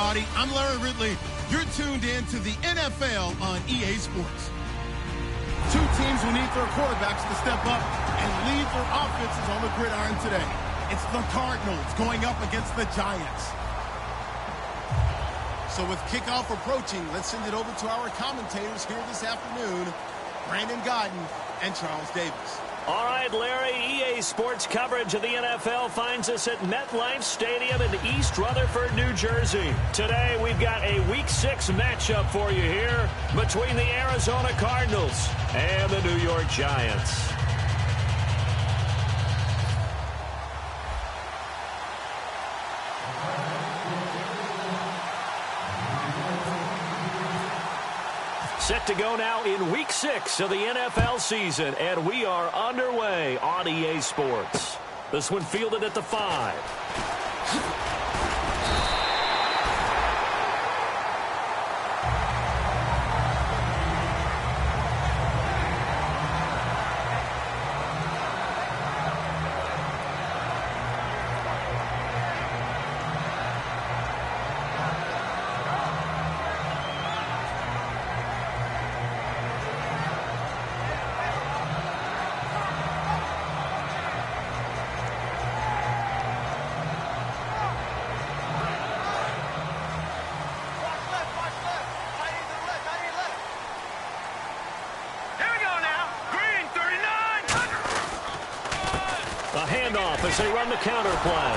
everybody. I'm Larry Ridley. You're tuned in to the NFL on EA Sports. Two teams will need their quarterbacks to step up and lead their offenses on the gridiron today. It's the Cardinals going up against the Giants. So with kickoff approaching, let's send it over to our commentators here this afternoon, Brandon Gaudin and Charles Davis. All right, Larry, EA Sports coverage of the NFL finds us at MetLife Stadium in East Rutherford, New Jersey. Today, we've got a Week 6 matchup for you here between the Arizona Cardinals and the New York Giants. Set to go now in Week 6 of the NFL season, and we are underway on EA Sports. This one fielded at the 5. As they run the counter play.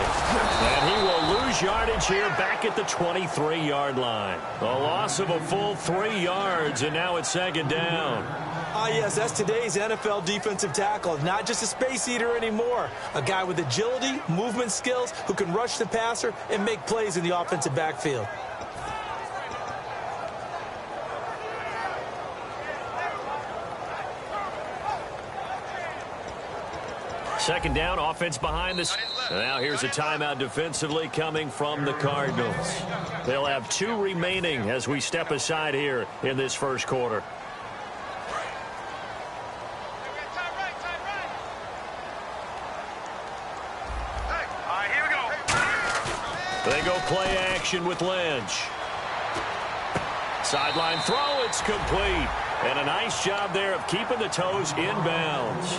And he will lose yardage here back at the 23-yard line. A loss of a full 3 yards, and now it's second down. Yes, that's today's NFL defensive tackle. Not just a space eater anymore. A guy with agility, movement skills, who can rush the passer and make plays in the offensive backfield. Second down, offense behind this. Now here's a timeout defensively coming from the Cardinals. They'll have 2 remaining as we step aside here in this first quarter. Here we go. They go play action with Lynch. Sideline throw, it's complete. And a nice job there of keeping the toes in bounds.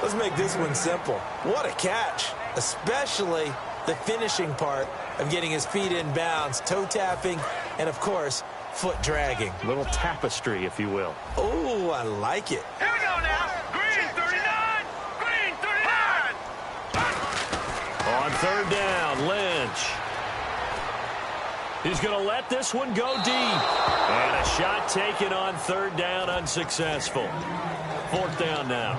Let's make this one simple. What a catch, especially the finishing part of getting his feet in bounds, toe tapping, and, of course, foot dragging. A little tapestry, if you will. Oh, I like it. Here we go now. Green 39. Green 39. On third down, Lynch. He's going to let this one go deep. And a shot taken on third down, unsuccessful. Fourth down now.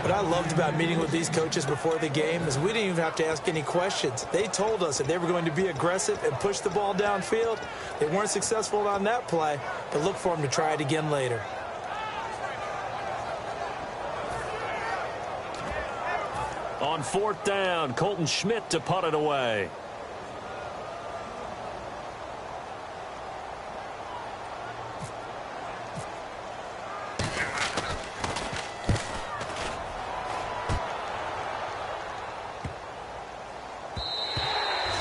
What I loved about meeting with these coaches before the game is we didn't even have to ask any questions. They told us that they were going to be aggressive and push the ball downfield. They weren't successful on that play, but look for them to try it again later. On fourth down, Colton Schmidt to punt it away.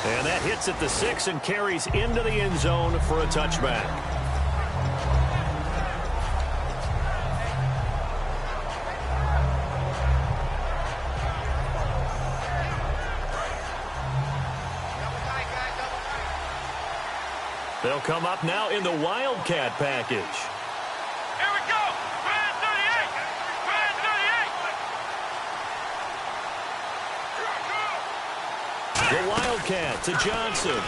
And that hits at the 6 and carries into the end zone for a touchback. They'll come up now in the Wildcat package. Here we go. Grand 38. Grand 38. The Wildcat to Johnson.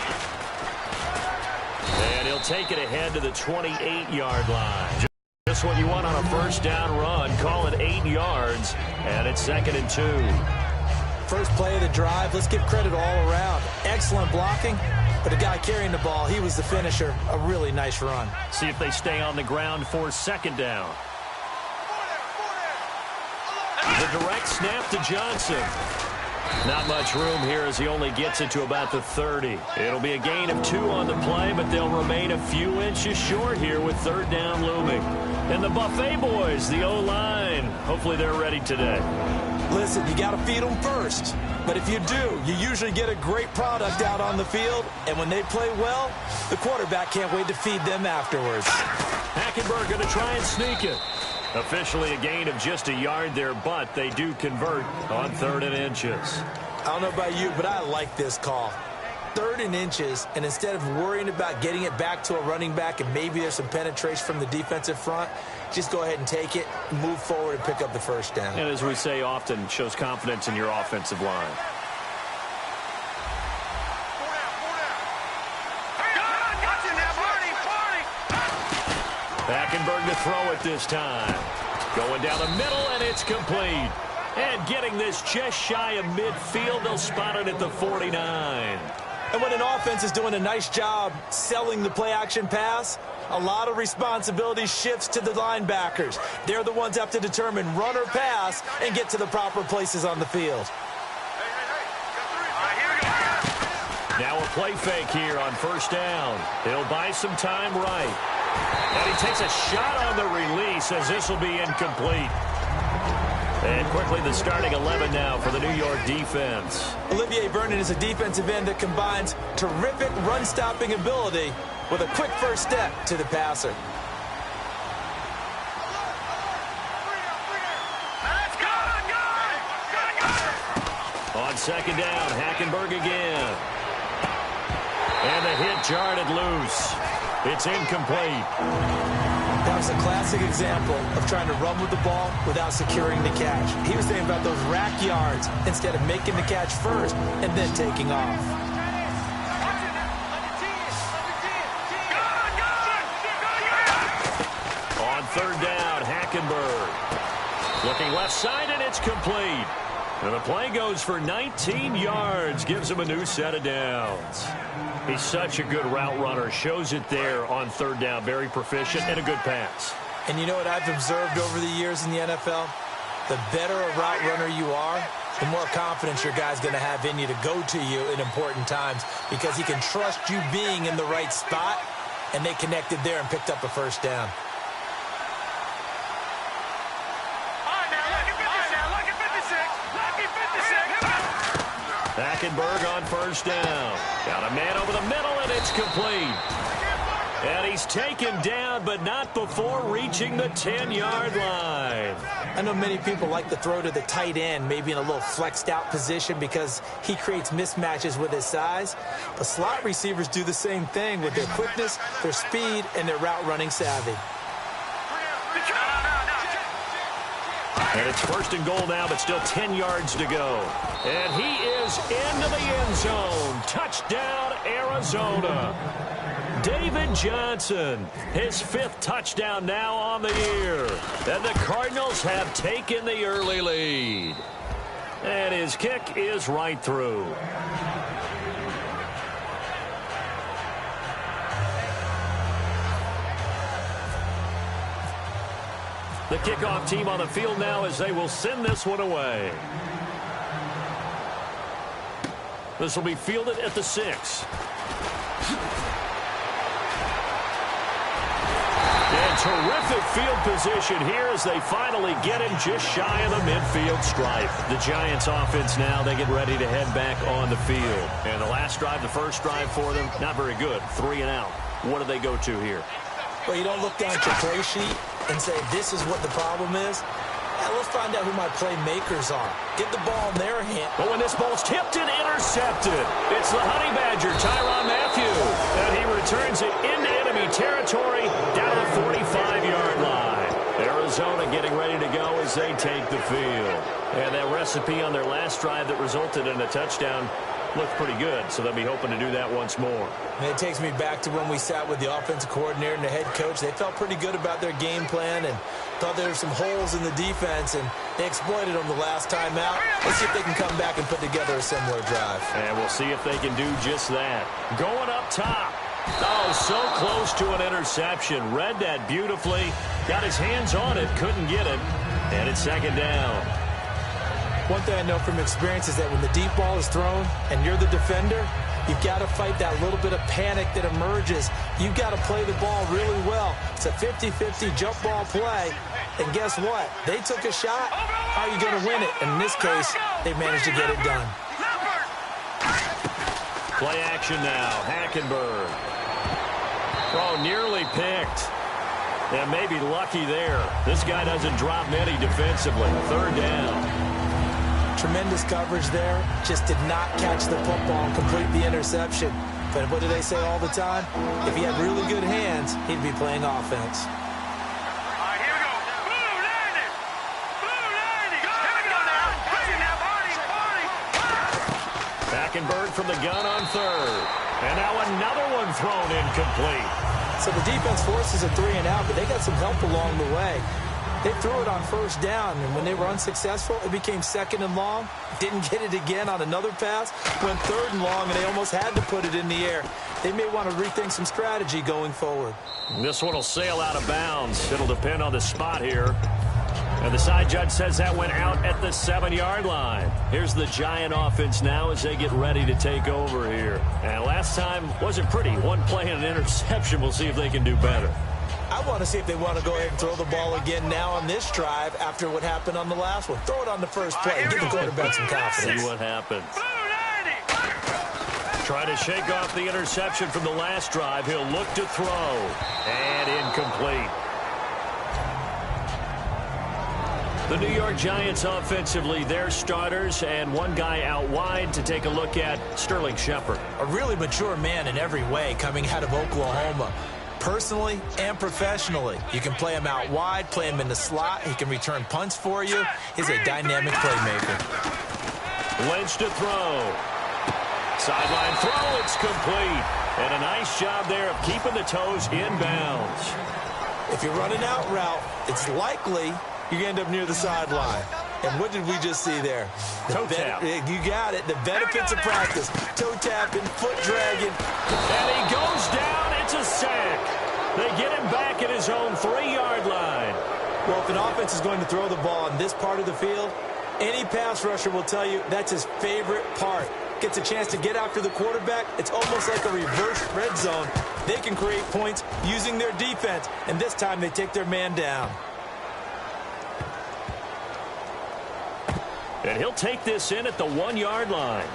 And he'll take it ahead to the 28-yard line. Just what you want on a first down run. Call it 8 yards, and it's 2nd and 2. First play of the drive, let's give credit all around. Excellent blocking, but the guy carrying the ball, he was the finisher. A really nice run. See if they stay on the ground for second down. The direct snap to Johnson. Not much room here as he only gets it to about the 30. It'll be a gain of 2 on the play, but they'll remain a few inches short here with third down looming. And the Buffet boys, the O-line, hopefully they're ready today. Listen, you got to feed them first. But if you do, you usually get a great product out on the field. And when they play well, the quarterback can't wait to feed them afterwards. Hackenberg going to try and sneak it. Officially a gain of just a yard there, but they do convert on 3rd and inches. I don't know about you, but I like this call. 3rd and inches, and instead of worrying about getting it back to a running back and maybe there's some penetration from the defensive front, just go ahead and take it, move forward, and pick up the first down. And as we say often, shows confidence in your offensive line. Hackenberg to throw it this time. Going down the middle, and it's complete. And getting this just shy of midfield, they'll spot it at the 49. And when an offense is doing a nice job selling the play-action pass, a lot of responsibility shifts to the linebackers. They're the ones that have to determine run or pass and get to the proper places on the field. Now a play fake here on 1st down. He'll buy some time right. And he takes a shot on the release as this will be incomplete. And quickly the starting 11 now for the New York defense. Olivier Vernon is a defensive end that combines terrific run-stopping ability with a quick first step to the passer. On 2nd down, Hackenberg again. And the hit jarred it loose. It's incomplete. That was a classic example of trying to run with the ball without securing the catch. He was thinking about those rack yards instead of making the catch first and then taking off. On 3rd down, Hackenberg. Looking left side, and it's complete. And the play goes for 19 yards, gives him a new set of downs. He's such a good route runner. Shows it there on 3rd down. Very proficient and a good pass. And you know what I've observed over the years in the NFL? The better a route runner you are, the more confidence your guy's going to have in you to go to you in important times because he can trust you being in the right spot, and they connected there and picked up a 1st down. Hackenberg on 1st down. Got a man over the middle, and it's complete. And he's taken down, but not before reaching the 10-yard line. I know many people like to throw to the tight end, maybe in a little flexed out position because he creates mismatches with his size. But slot receivers do the same thing with their quickness, their speed, and their route running savvy. And it's 1st and goal now, but still 10 yards to go. And he is into the end zone. Touchdown, Arizona. David Johnson, his 5th touchdown now on the year. And the Cardinals have taken the early lead. And his kick is right through. The kickoff team on the field now as they will send this one away. This will be fielded at the 6. And terrific field position here as they finally get him just shy of the midfield stripe. The Giants offense now, they get ready to head back on the field. And the last drive, the first drive for them, not very good. 3 and out. What do they go to here? Well, you don't look down at your play sheet and say, this is what the problem is. Now, let's find out who my playmakers are. Get the ball in their hand. But when this ball's tipped and intercepted, it's the Honey Badger, Tyrann Mathieu. And he returns it into enemy territory down to the 45-yard line. Arizona getting ready to go as they take the field. And that recipe on their last drive that resulted in a touchdown looked pretty good, so they'll be hoping to do that once more. And it takes me back to when we sat with the offensive coordinator and the head coach. They felt pretty good about their game plan and thought there were some holes in the defense, and they exploited them the last time out. Let's see if they can come back and put together a similar drive. And we'll see if they can do just that. Going up top. Oh, so close to an interception. Read that beautifully. Got his hands on it, couldn't get it. And it's 2nd down. One thing I know from experience is that when the deep ball is thrown and you're the defender, You've got to fight that little bit of panic that emerges. You've got to play the ball really well. It's a 50-50 jump ball play. And guess what? They took a shot. How are you going to win it? In this case, they managed to get it done. Play action now. Hackenberg. Oh, nearly picked. And maybe lucky there. This guy doesn't drop many defensively. Third down. Tremendous coverage there. Just did not catch the football and complete the interception. But what do they say all the time? If he had really good hands, he'd be playing offense. Hackenberg from the gun on third. And now another one thrown incomplete. So the defense forces a 3-and-out, but they got some help along the way. They threw it on first down, and when they were unsuccessful, it became 2nd and long. Didn't get it again on another pass. Went 3rd and long, and they almost had to put it in the air. They may want to rethink some strategy going forward. This one will sail out of bounds. It'll depend on the spot here. And the side judge says that went out at the 7-yard line. Here's the Giant offense now as they get ready to take over here. And last time wasn't pretty. One play and an interception. We'll see if they can do better. I want to see if they want to go ahead and throw the ball again now on this drive after what happened on the last one. Throw it on the first play and give the quarterback some confidence. See what happens. Try to shake off the interception from the last drive. He'll look to throw. And incomplete. The New York Giants offensively, their starters, and one guy out wide to take a look at, Sterling Shepard. A really mature man in every way coming out of Oklahoma. Personally and professionally. You can play him out wide, play him in the slot. He can return punts for you. He's a dynamic playmaker. Lynch to throw. Sideline throw, it's complete. And a nice job there of keeping the toes in bounds. If you're running out route, it's likely you end up near the sideline. And what did we just see there? Toe tap. You got it. The benefits of practice. Toe tapping, foot dragging. And he goes down. It's a sack. They get him back at his own 3-yard line. Well, if an offense is going to throw the ball in this part of the field, any pass rusher will tell you that's his favorite part. Gets a chance to get after the quarterback. It's almost like a reverse red zone. They can create points using their defense. And this time they take their man down. And he'll take this in at the 1-yard line.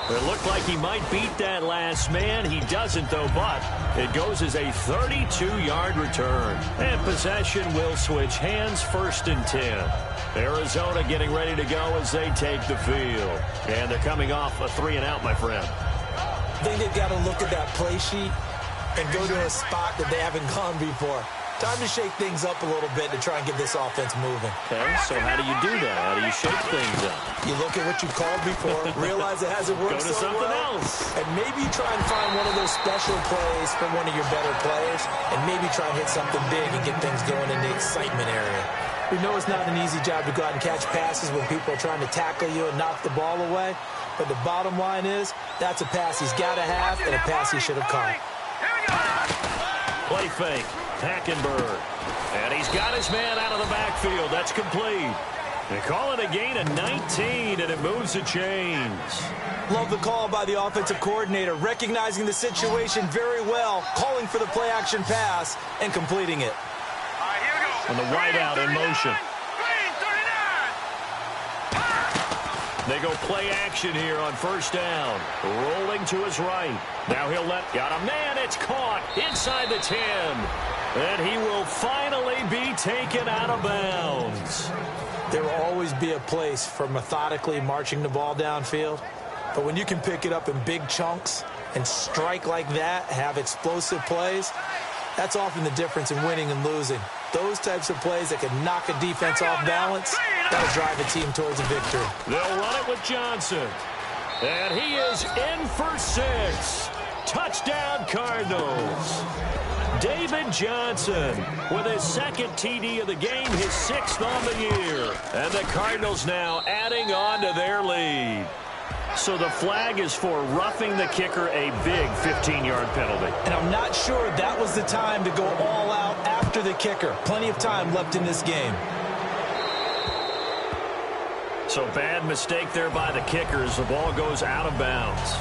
It looked like he might beat that last man. He doesn't, though, but it goes as a 32-yard return. And possession will switch hands, 1st and 10. Arizona getting ready to go as they take the field. And they're coming off a 3-and-out, my friend. I think they've got to look at that play sheet and go to a spot that they haven't gone before. Time to shake things up a little bit to try and get this offense moving. Okay, so how do you do that? How do you shake things up? You look at what you called before, realize it hasn't worked Go to so something well, else. and maybe try and find one of those special plays from one of your better players, and maybe try and hit something big and get things going in the excitement area. We know it's not an easy job to go out and catch passes when people are trying to tackle you and knock the ball away, but the bottom line is that's a pass he's got to have and a pass he should have caught. Play fake. Hackenberg. And he's got his man out of the backfield. That's complete. They call it a gain of 19, and it moves the chains. Love the call by the offensive coordinator, recognizing the situation very well, calling for the play-action pass, and completing it. And the wideout in motion. They go play action here on 1st down. Rolling to his right. Now he'll got a man. It's caught inside the 10. And he will finally be taken out of bounds. There will always be a place for methodically marching the ball downfield. But when you can pick it up in big chunks and strike like that, have explosive plays, that's often the difference in winning and losing. Those types of plays that can knock a defense off balance, that'll drive a team towards a victory. They'll run it with Johnson. And he is in for 6. Touchdown, Cardinals. David Johnson with his 2nd TD of the game, his 6th on the year. And the Cardinals now adding on to their lead. So the flag is for roughing the kicker, a big 15-yard penalty. And I'm not sure that was the time to go all out after the kicker. Plenty of time left in this game. So bad mistake there by the kickers. The ball goes out of bounds.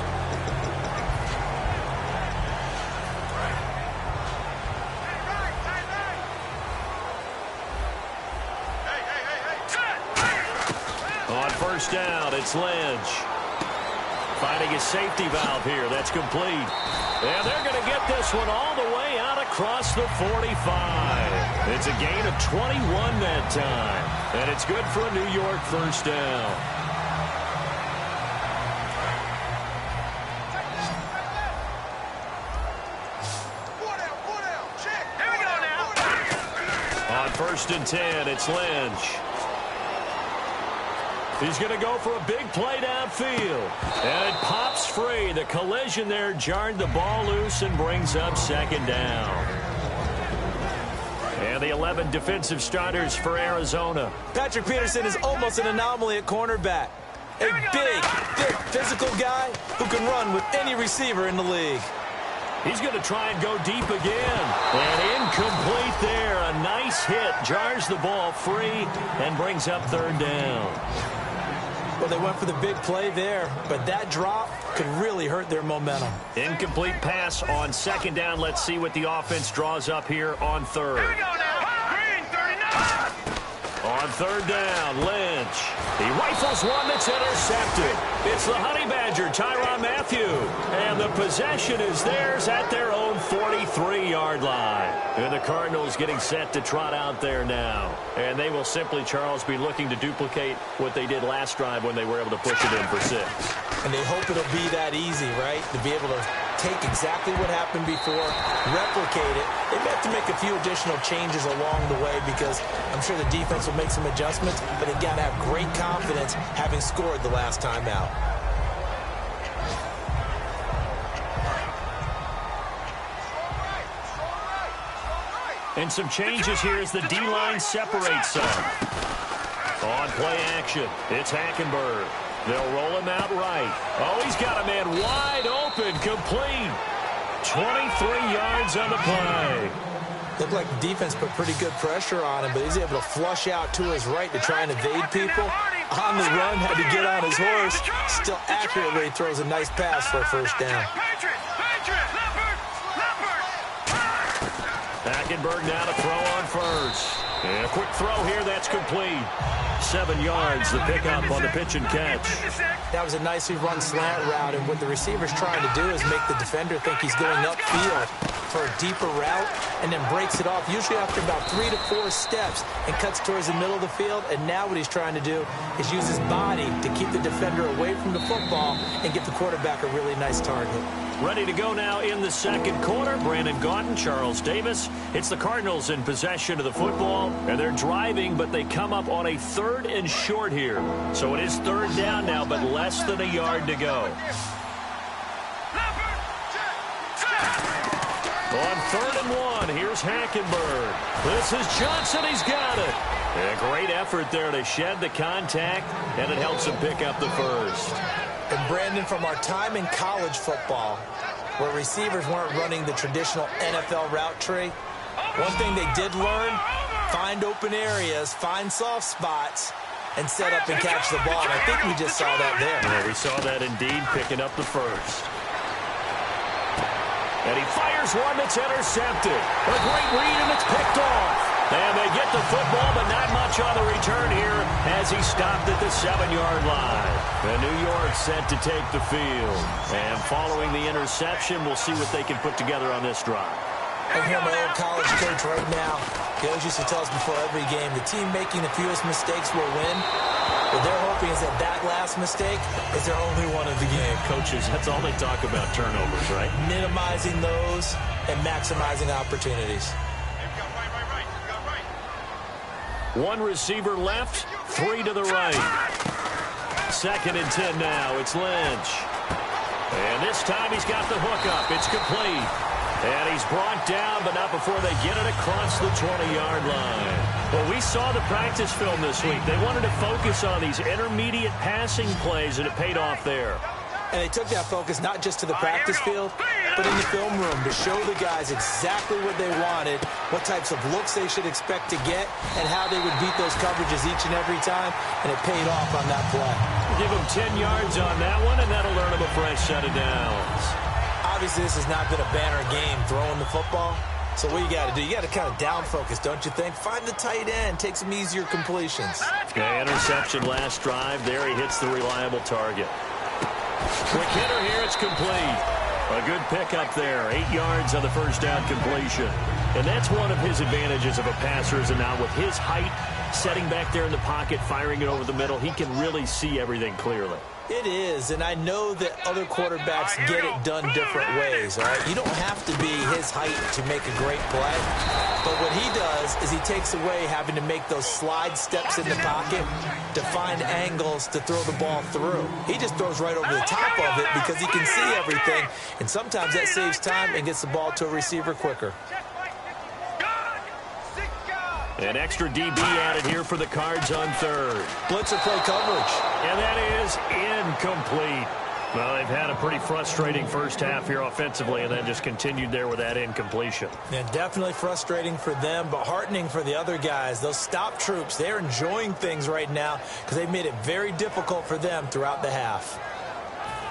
On first down, it's Lynch. Finding a safety valve here. That's complete. And they're going to get this one all the way out across the 45. It's a gain of 21 that time. And it's good for a New York first down. Here we go now. On first and 10, it's Lynch. He's going to go for a big play downfield. And it pops free. The collision there jarred the ball loose and brings up second down. And the 11 defensive starters for Arizona. Patrick Peterson is almost an anomaly at cornerback. A big, thick, physical guy who can run with any receiver in the league. He's going to try and go deep again. And incomplete there. A nice hit. Jars the ball free and brings up third down. Well, they went for the big play there, but that drop could really hurt their momentum. Incomplete pass on second down. Let's see what the offense draws up here on third. Here we go now. Green 39. On third down, Lynch. He rifles one that's intercepted. It's the Honey Badger, Tyrann Mathieu. And the possession is theirs at their own 43-yard line. And the Cardinals getting set to trot out there now. And they will simply, Charles, be looking to duplicate what they did last drive when they were able to push it in for 6. And they hope it'll be that easy, right? To be able to take exactly what happened before, replicate it. They have to make a few additional changes along the way because I'm sure the defense will make some adjustments, but they've got to have great confidence having scored the last time out. And some changes here as the D-line separates some. On play action, it's Hackenberg. They'll roll him out right. Oh, he's got a man wide open, complete. 23 yards on the play. Looked like the defense put pretty good pressure on him, but he's able to flush out to his right to try and evade people. On the run, had to get on his horse. Still accurately throws a nice pass for a first down. Hackenberg now to throw on first. And a quick throw here, that's complete. 7 yards, the pickup on the pitch and catch. That was a nicely run slant route, and what the receiver's trying to do is make the defender think he's going upfield for a deeper route, and then breaks it off, usually after about 3 to 4 steps, and cuts towards the middle of the field. And now what he's trying to do is use his body to keep the defender away from the football and give the quarterback a really nice target. Ready to go now in the second quarter. Brandon Gaudin, Charles Davis. It's the Cardinals in possession of the football, and they're driving, but they come up on a 3rd and short here. So it is 3rd down now, but less than a yard to go. On 3rd and 1, here's Hackenberg. This is Johnson. He's got it. A great effort there to shed the contact, and it helps him pick up the first. And Brandon, from our time in college football, where receivers weren't running the traditional NFL route tree, one thing they did learn, find open areas, find soft spots, and set up and catch the ball. And I think we just saw that there. Yeah, we saw that indeed, picking up the first. And he fires one that's intercepted. A great read, and it's picked off. And they get the football, but not much on the return here as he stopped at the 7-yard line. And New York set to take the field. And following the interception, we'll see what they can put together on this drive. I hear my old college coach right now. He always used to tell us before every game, the team making the fewest mistakes will win. What they're hoping is that that last mistake is their only one of the game. Coaches, that's all they talk about, turnovers, right? Minimizing those and maximizing opportunities. One receiver left, 3 to the right. 2nd and 10 now. It's Lynch. And this time he's got the hook up. It's complete. And he's brought down, but not before they get it across the 20-yard line. Well, we saw the practice film this week. They wanted to focus on these intermediate passing plays, and it paid off there. And they took that focus not just to the practice field, but in the film room to show the guys exactly what they wanted, what types of looks they should expect to get, and how they would beat those coverages each and every time, and it paid off on that play. Give them 10 yards on that one, and that'll earn them a fresh set of downs. Obviously, this has not been a banner game throwing the football. So what you got to do, you got to kind of down focus, don't you think? Find the tight end, take some easier completions. Okay, interception last drive. There he hits the reliable target. Quick hitter here, it's complete. A good pickup there. 8 yards on the first down completion. And that's one of his advantages of a passer, is now with his height, setting back there in the pocket, firing it over the middle, he can really see everything clearly. It is, and I know that other quarterbacks get it done different ways, all right? You don't have to be his height to make a great play, but what he does is he takes away having to make those slide steps in the pocket to find angles to throw the ball through. He just throws right over the top of it because he can see everything, and sometimes that saves time and gets the ball to a receiver quicker. An extra DB added here for the Cards on third. Blitzer play coverage. And that is incomplete. Well, they've had a pretty frustrating first half here offensively, and then just continued there with that incompletion. Yeah, definitely frustrating for them, but heartening for the other guys. Those stop troops, they're enjoying things right now because they've made it very difficult for them throughout the half.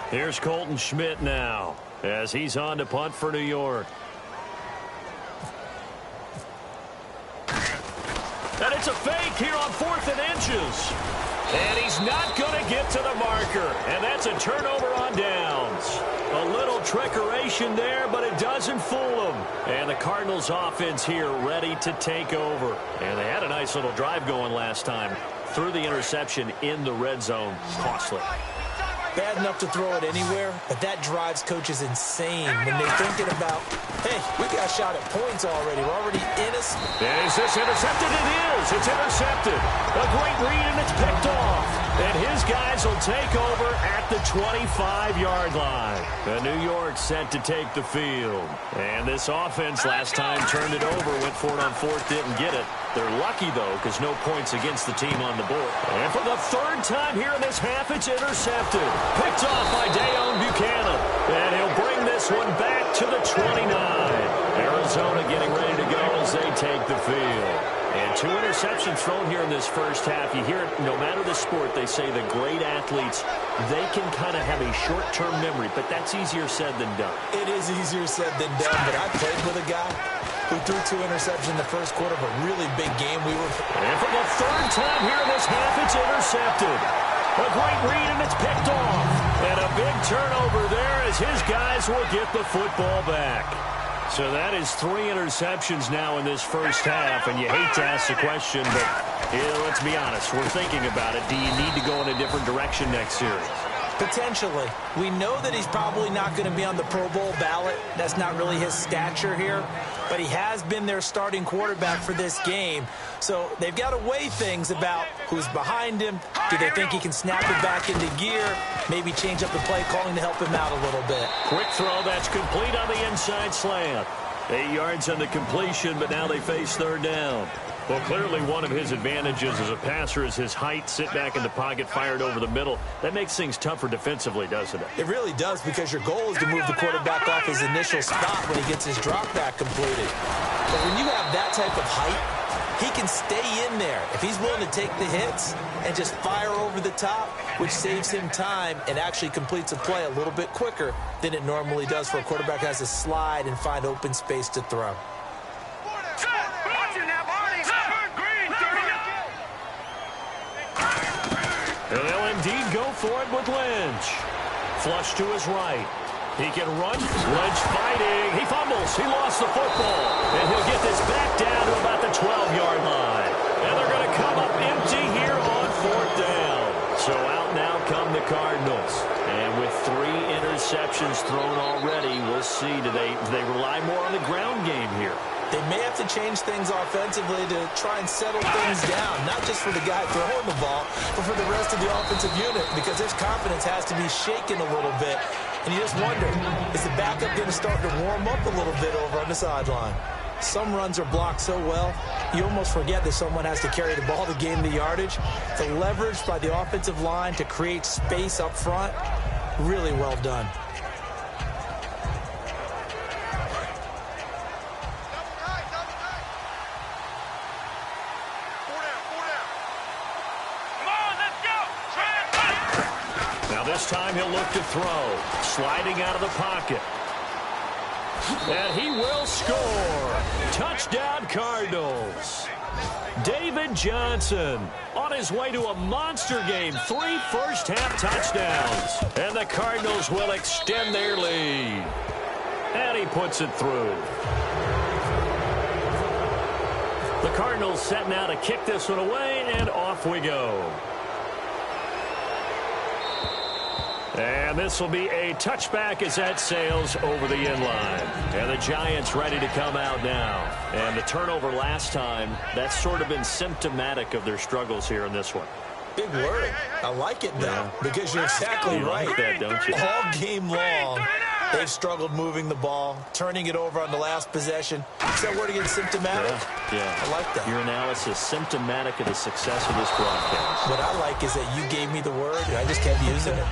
Here's Colton Schmidt now as he's on to punt for New York. And it's a fake here on 4th and inches. And he's not going to get to the marker. And that's a turnover on downs. A little trickeration there, but it doesn't fool him. And the Cardinals offense here ready to take over. And they had a nice little drive going last time. Threw the interception in the red zone. Costly. Bad enough to throw it anywhere, but that drives coaches insane when they're thinking about, hey, we got a shot at points already. We're already in a... Is this intercepted? It is. It's intercepted. A great read, and it's picked off. And his guys will take over at the 25-yard line. The New York set to take the field. And this offense last time turned it over, went for it on 4th, didn't get it. They're lucky, though, because no points against the team on the board. And for the 3rd time here in this half, it's intercepted. Picked off by Deone Bucannon. And he'll bring this one back to the 29. Arizona getting ready to go as they take the field. And 2 interceptions thrown here in this first half. You hear it, no matter the sport, they say the great athletes, they can kind of have a short-term memory, but that's easier said than done. It is easier said than done, but I played with a guy who threw 2 interceptions in the first quarter of a really big game. And for the 3rd time here in this half, it's intercepted. A great read, and it's picked off. And a big turnover there as his guys will get the football back. So that is 3 interceptions now in this first half, and you hate to ask the question, but let's be honest, we're thinking about it. Do you need to go in a different direction next series? Potentially. We know that he's probably not going to be on the Pro Bowl ballot. That's not really his stature here. But he has been their starting quarterback for this game. So they've got to weigh things about who's behind him. Do they think he can snap it back into gear? Maybe change up the play calling to help him out a little bit. Quick throw, that's complete on the inside slant. 8 yards on the completion, but now they face 3rd down. Well, clearly one of his advantages as a passer is his height, sit back in the pocket, fired over the middle. That makes things tougher defensively, doesn't it? It really does, because your goal is to move the quarterback off his initial spot when he gets his drop back completed. But when you have that type of height, he can stay in there if he's willing to take the hits and just fire over the top, which saves him time and actually completes a play a little bit quicker than it normally does for a quarterback who has to slide and find open space to throw. They'll indeed go for it with Lynch. Flush to his right. He can run. Lynch fighting. He fumbles. He lost the football. And he'll get this back down to about the 12-yard line. And they're going to come up empty here on 4th down. So out now come the Cardinals. And with 3 interceptions thrown already, we'll see. Do they rely more on the ground game here? They may have to change things offensively to try and settle things down, not just for the guy throwing the ball, but for the rest of the offensive unit, because his confidence has to be shaken a little bit. And you just wonder, is the backup going to start to warm up a little bit over on the sideline? Some runs are blocked so well, you almost forget that someone has to carry the ball to gain the yardage. The leverage by the offensive line to create space up front, really well done. This time he'll look to throw. Sliding out of the pocket. And he will score. Touchdown, Cardinals. David Johnson on his way to a monster game. 3 first-half touchdowns. And the Cardinals will extend their lead. And he puts it through. The Cardinals setting out to kick this one away, and off we go. And this will be a touchback as that sails over the end line. And the Giants ready to come out now. And the turnover last time, that's sort of been symptomatic of their struggles here in this one. Big word. I like it, though, because you're exactly right. Like that, don't you? All game long, they've struggled moving the ball, turning it over on the last possession. Is that word again, symptomatic? Yeah. I like that. Your analysis, symptomatic of the success of this broadcast. What I like is that you gave me the word, and I just kept using it.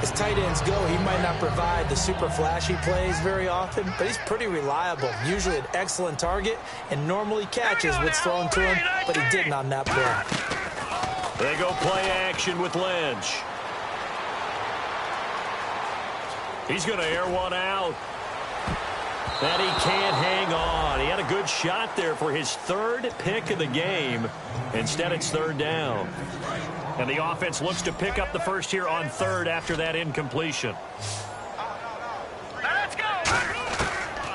As tight ends go, he might not provide the super flashy plays very often, but he's pretty reliable. Usually an excellent target, and normally catches what's thrown to him, but he didn't on that play. They go play action with Lynch. He's going to air one out. And he can't hang on. He had a good shot there for his 3rd pick of the game. Instead, it's 3rd down. And the offense looks to pick up the first here on 3rd after that incompletion. Let's go.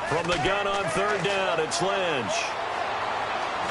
From the gun on 3rd down, it's Lynch.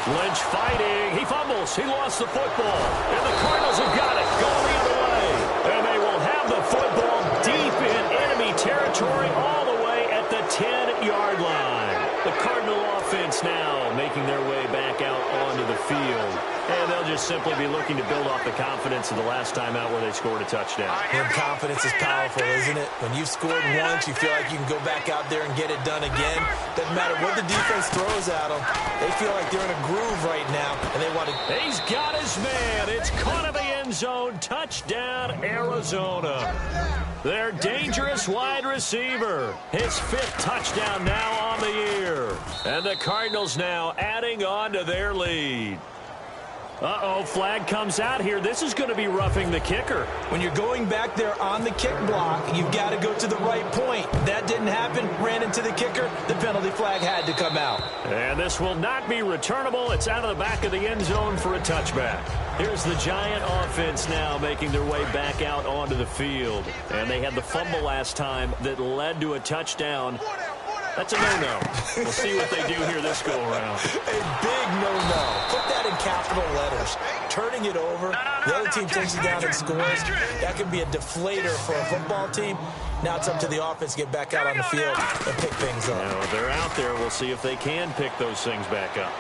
Lynch fighting. He fumbles. He lost the football. And the Cardinals have got it. Going the other way. And they will have the football deep in enemy territory all the way at the 10-yard line. The Cardinal offense now making their way back out onto the field. And they'll just simply be looking to build off the confidence of the last time out where they scored a touchdown. And confidence is powerful, isn't it? When you've scored once, you feel like you can go back out there and get it done again. Doesn't matter what the defense throws at them. They feel like they're in a groove right now, and they want to... He's got his man. It's caught in the end zone. Touchdown, Arizona. Their dangerous wide receiver. His 5th touchdown now on the year. And the Cardinals now adding on to their lead. Uh-oh, flag comes out here. This is going to be roughing the kicker. When you're going back there on the kick block, you've got to go to the right point. That didn't happen. Ran into the kicker. The penalty flag had to come out. And this will not be returnable. It's out of the back of the end zone for a touchback. Here's the Giant offense now making their way back out onto the field. And they had the fumble last time that led to a touchdown. That's a no-no. We'll see what they do here this go-around. A big no-no. Put that in capital letters. Turning it over, the other team takes it down and scores. That can be a deflator for a football team. Now it's up to the offense to get back out on the field and pick things up. Now, if they're out there, we'll see if they can pick those things back up.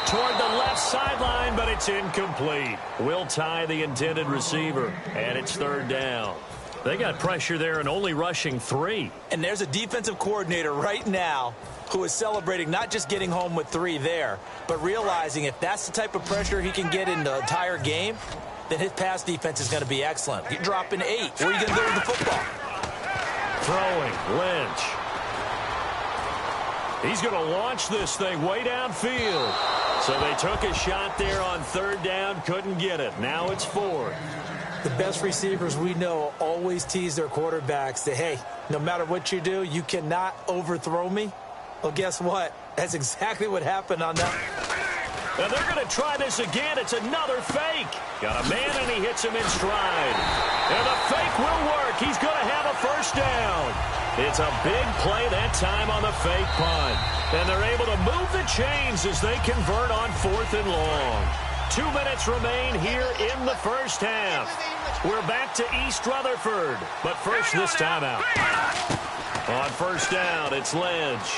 Toward the left sideline, but it's incomplete. Will tie the intended receiver, and it's 3rd down. They got pressure there and only rushing 3. And there's a defensive coordinator right now who is celebrating not just getting home with 3 there, but realizing if that's the type of pressure he can get in the entire game, then his pass defense is going to be excellent. You're dropping 8. Where are you going to go with the football? Throwing, Lynch. He's going to launch this thing way downfield. So they took a shot there on 3rd down, couldn't get it. Now it's 4th. The best receivers we know always tease their quarterbacks that, hey, no matter what you do, you cannot overthrow me. Well, guess what? That's exactly what happened on that. And they're going to try this again. It's another fake. Got a man, and he hits him in stride. And the fake will work. He's going to have a 1st down. It's a big play that time on the fake punt. And they're able to move the chains as they convert on 4th and long. 2 minutes remain here in the first half. We're back to East Rutherford, but first this time out. On 1st down, it's Lynch.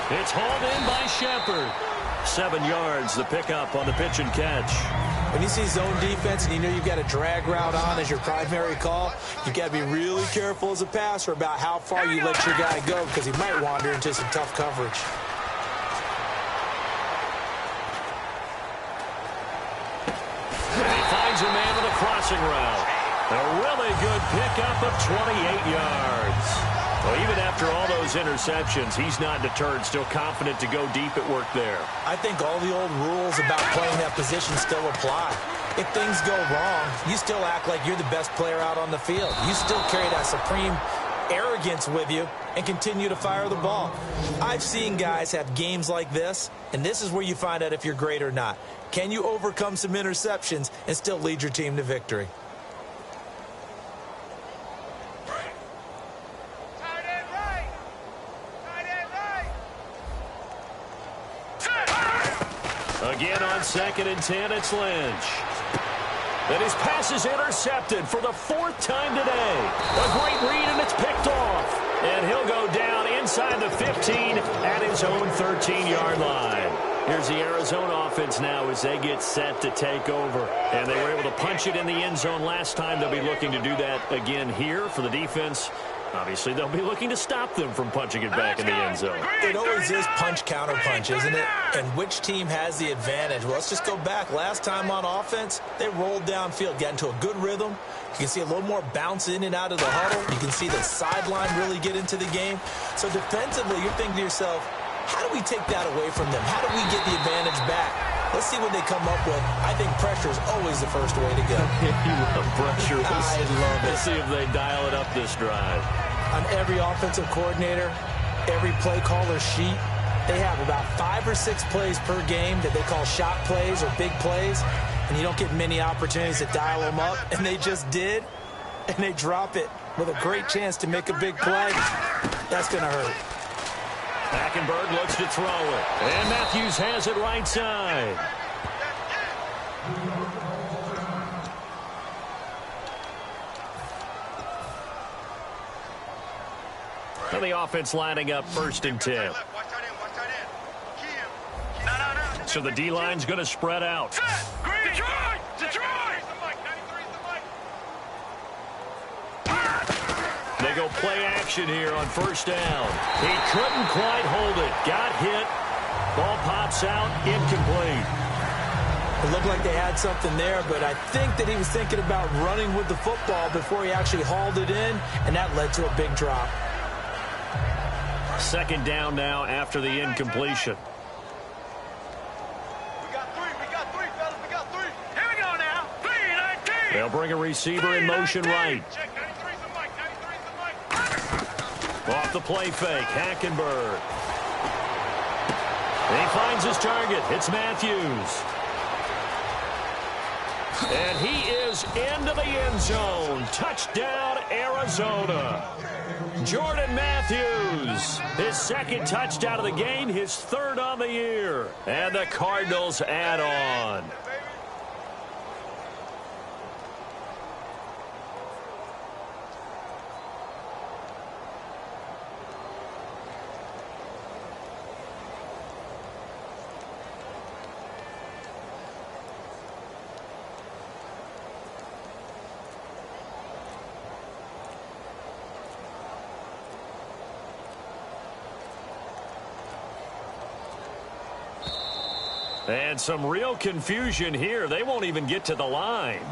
It's hauled in by Shepard. 7 yards, the pickup on the pitch and catch. When you see zone defense and you know you've got a drag route on as your primary call, you've got to be really careful as a passer about how far you let your guy go because he might wander into some tough coverage. A man with a crossing route. A really good pickup of 28 yards. Well, even after all those interceptions, he's not deterred, still confident to go deep at work there. I think all the old rules about playing that position still apply. If things go wrong, you still act like you're the best player out on the field. You still carry that supreme arrogance with you and continue to fire the ball. I've seen guys have games like this, and this is where you find out if you're great or not. Can you overcome some interceptions and still lead your team to victory? Again on 2nd and 10, it's Lynch. And his pass is intercepted for the 4th time today. A great read, and it's picked off. And he'll go down inside the 15 at his own 13-yard line. Here's the Arizona offense now as they get set to take over. And they were able to punch it in the end zone last time. They'll be looking to do that again here for the defense. Obviously, they'll be looking to stop them from punching it back in the end zone. It always is punch-counter-punch, isn't it? And which team has the advantage? Well, let's just go back. Last time on offense, they rolled downfield, got into a good rhythm. You can see a little more bounce in and out of the huddle. You can see the sideline really get into the game. So defensively, you're thinking to yourself, how do we take that away from them? How do we get the advantage back? Let's see what they come up with. I think pressure is always the first way to go. You love pressure. I love it. Let's see if they dial it up this drive. On every offensive coordinator, every play caller sheet, they have about 5 or 6 plays per game that they call shot plays or big plays, and you don't get many opportunities to dial them up, and they just did, and they drop it with a great chance to make a big play. That's going to hurt. Hackenberg looks to throw it, and Matthews has it right side. So the offense lining up 1st and 10. So the D-line's going to spread out. They go play action here on 1st down. He couldn't quite hold it. Got hit. Ball pops out. Incomplete. It looked like they had something there, but I think that he was thinking about running with the football before he actually hauled it in, and that led to a big drop. 2nd down now after the incompletion. We got three, fellas. We got 3. Here we go now. 3-19. They'll bring a receiver in motion right. Check 93's the mic. 93's the mic. Off the play fake, Hackenberg. He finds his target. It's Matthews. And he is into the end zone. Touchdown, Arizona. Jordan Matthews, his 2nd touchdown of the game, his 3rd on the year. And the Cardinals add on. And some real confusion here. They won't even get to the line.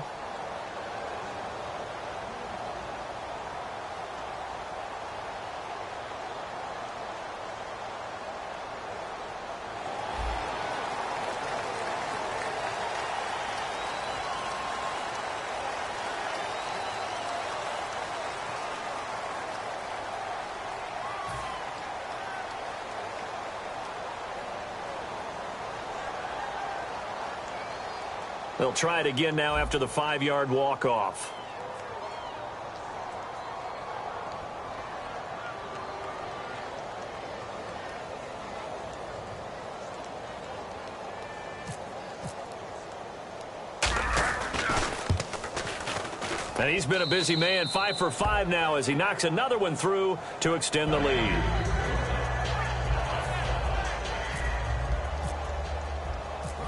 They'll try it again now after the 5-yard walk-off. And he's been a busy man, 5 for 5 now as he knocks another one through to extend the lead.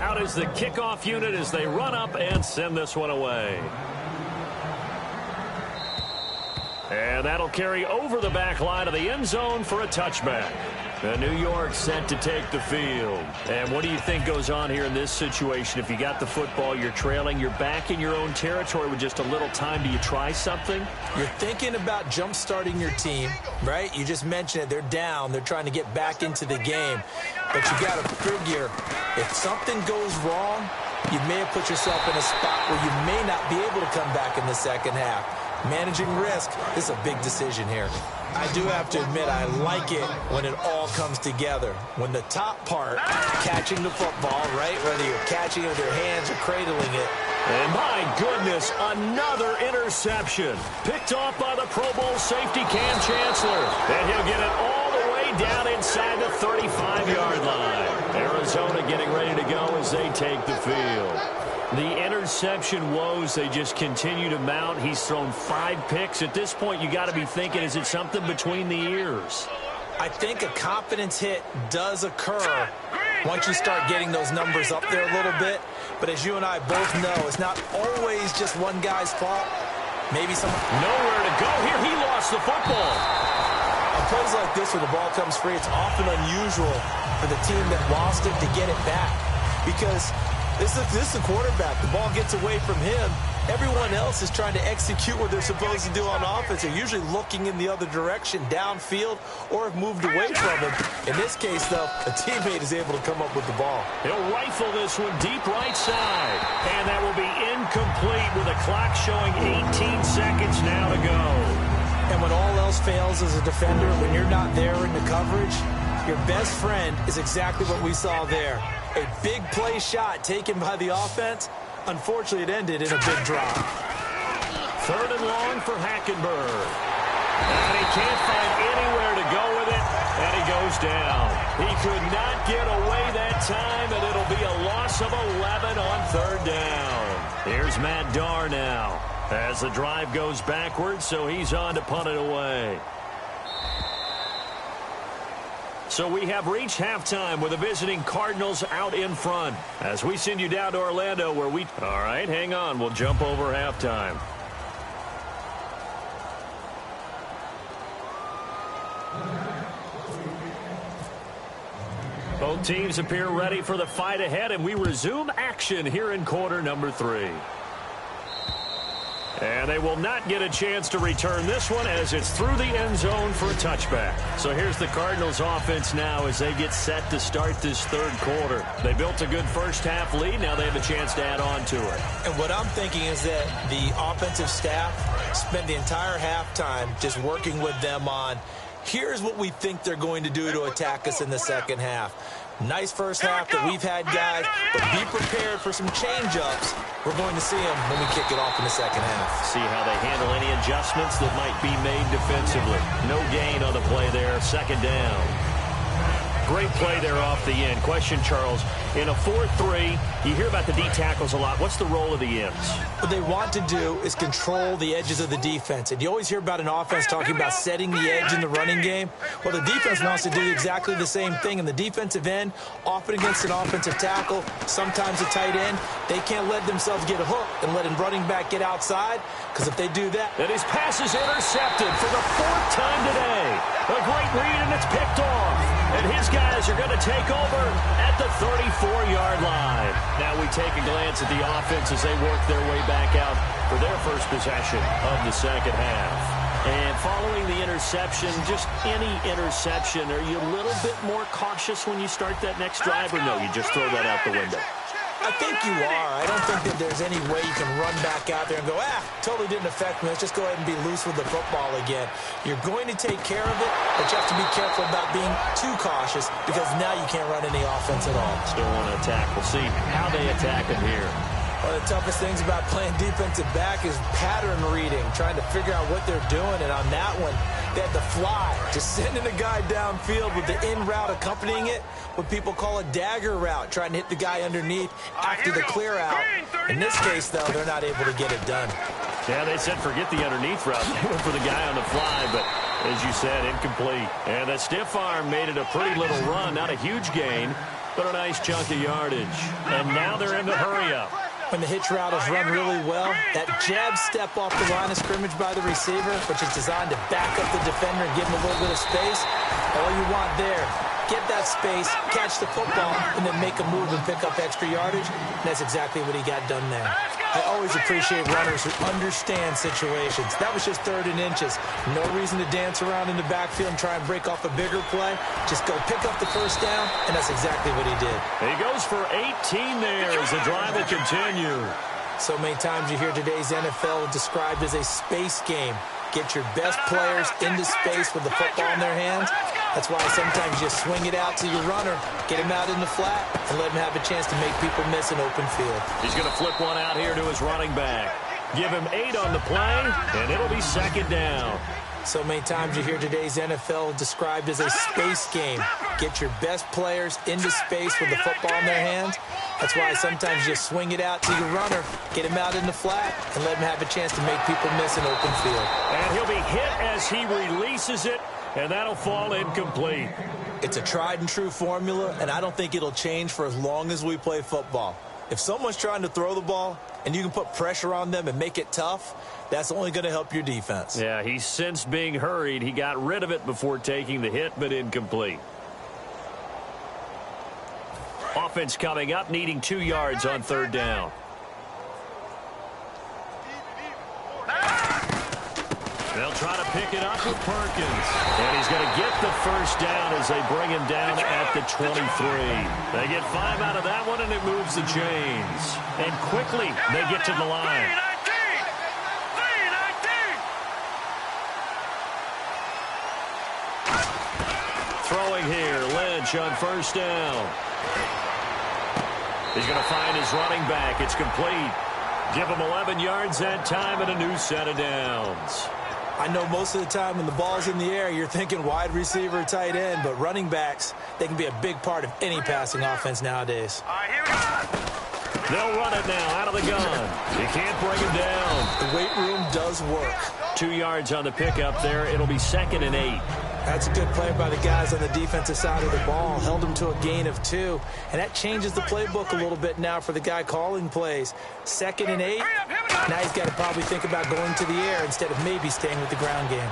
Out is the kickoff unit as they run up and send this one away. And that'll carry over the back line of the end zone for a touchback. And New York set to take the field. And what do you think goes on here in this situation? If you got the football, you're trailing, you're back in your own territory with just a little time. Do you try something? You're thinking about jump-starting your team, right? You just mentioned it. They're down. They're trying to get back into the game. But you got to figure, if something goes wrong, you may have put yourself in a spot where you may not be able to come back in the second half. Managing risk is a big decision here. I do have to admit, I like it when it all comes together. When the top part, catching the football, right, whether you're catching it with your hands or cradling it. And my goodness, another interception. Picked off by the Pro Bowl safety Cam Chancellor. And he'll get it all the way down inside the 35-yard line. Arizona getting ready to go as they take the field. The interception woes, they just continue to mount. He's thrown 5 picks. At this point, you got to be thinking, is it something between the ears? I think a confidence hit does occur once you start getting those numbers up there a little bit. But as you and I both know, it's not always just one guy's fault. Maybe someone... Nowhere to go here. He lost the football. On plays like this where the ball comes free, it's often unusual for the team that lost it to get it back. Because this is the quarterback. The ball gets away from him. Everyone else is trying to execute what they're supposed to do on offense. They're usually looking in the other direction, downfield, or have moved away from him. In this case, though, a teammate is able to come up with the ball. He'll rifle this one deep right side. And that will be incomplete with a clock showing 18 seconds now to go. And when all else fails as a defender, when you're not there in the coverage, your best friend is exactly what we saw there. A big play shot taken by the offense. Unfortunately, it ended in a big drop. 3rd and long for Hackenberg. And he can't find anywhere to go with it, and he goes down. He could not get away that time, and it'll be a loss of 11 on 3rd down. Here's Matt Darr now as the drive goes backwards, so he's on to punt it away. So we have reached halftime with the visiting Cardinals out in front. As we send you down to Orlando where we... All right, hang on. We'll jump over halftime. Both teams appear ready for the fight ahead, and we resume action here in quarter number 3. And they will not get a chance to return this one as it's through the end zone for a touchback. So here's the Cardinals offense now as they get set to start this 3rd quarter. They built a good first half lead. Now they have a chance to add on to it. And what I'm thinking is that the offensive staff spent the entire halftime just working with them on, here's what we think they're going to do to attack us in the second half. Nice first half that we've had, guys, but be prepared for some change-ups. We're going to see them when we kick it off in the second half. See how they handle any adjustments that might be made defensively. No gain on the play there. 2nd down. Great play there off the end. Question, Charles, in a 4-3, you hear about the D tackles a lot. What's the role of the ends? What they want to do is control the edges of the defense. And you always hear about an offense talking about setting the edge in the running game. Well, the defense wants to do exactly the same thing. And the defensive end, often against an offensive tackle, sometimes a tight end, they can't let themselves get a hook and let a running back get outside. Because if they do that... And his pass is intercepted for the 4th time today. A great read, and it's picked off. And his guys are going to take over at the 34-yard line. Now we take a glance at the offense as they work their way back out for their first possession of the second half. And following the interception, just any interception, are you a little bit more cautious when you start that next drive, or no, you just throw that out the window? I think you are. I don't think that there's any way you can run back out there and go, totally didn't affect me. Let's just go ahead and be loose with the football again. You're going to take care of it, but you have to be careful about being too cautious because now you can't run any offense at all. Still want to attack. We'll see how they attack him here. One of the toughest things about playing defensive back is pattern reading, trying to figure out what they're doing. And on that one, they had to fly, just sending a guy downfield with the in route accompanying it, what people call a dagger route, trying to hit the guy underneath after the clear out. In this case, though, they're not able to get it done. Yeah, they said forget the underneath route. They went for the guy on the fly, but as you said, incomplete. And the stiff arm made it a pretty little run. Not a huge gain, but a nice chunk of yardage. And now they're in the hurry-up. When the hitch route is run really well, that jab step off the line of scrimmage by the receiver, which is designed to back up the defender and give him a little bit of space, all you want there get that space, catch the football, and then make a move and pick up extra yardage. And that's exactly what he got done there. I always appreciate runners who understand situations. That was just 3rd and inches. No reason to dance around in the backfield and try and break off a bigger play. Just go pick up the first down, and that's exactly what he did. He goes for 18 there as the drive will continue. So many times you hear today's NFL described as a space game. Get your best players into space with the football in their hands. That's why sometimes you swing it out to your runner, get him out in the flat, and let him have a chance to make people miss an open field. He's going to flip one out here to his running back. Give him 8 on the play, and it'll be 2nd down. So many times you hear today's NFL described as a space game. Get your best players into space with the football in their hands. That's why sometimes you swing it out to your runner, get him out in the flat, and let him have a chance to make people miss an open field. And he'll be hit as he releases it, and that'll fall incomplete. It's a tried and true formula, and I don't think it'll change for as long as we play football. If someone's trying to throw the ball and you can put pressure on them and make it tough, that's only going to help your defense. Yeah, he's since being hurried. He got rid of it before taking the hit, but incomplete. Offense coming up, needing 2 yards on 3rd down. They'll try to pick it up with Perkins. And he's going to get the first down as they bring him down at the 23. They get 5 out of that one, and it moves the chains. And quickly, they get to the line. Throwing here, Lynch on 1st down. He's going to find his running back. It's complete. Give him 11 yards that time and a new set of downs. I know most of the time when the ball's in the air, you're thinking wide receiver, tight end, but running backs, they can be a big part of any passing offense nowadays. All right, here we go. They'll run it now out of the gun. You can't bring him down. The weight room does work. 2 yards on the pickup there. It'll be 2nd and 8. That's a good play by the guys on the defensive side of the ball. Held them to a gain of 2. And that changes the playbook a little bit now for the guy calling plays. 2nd and 8. Now he's got to probably think about going to the air instead of maybe staying with the ground game.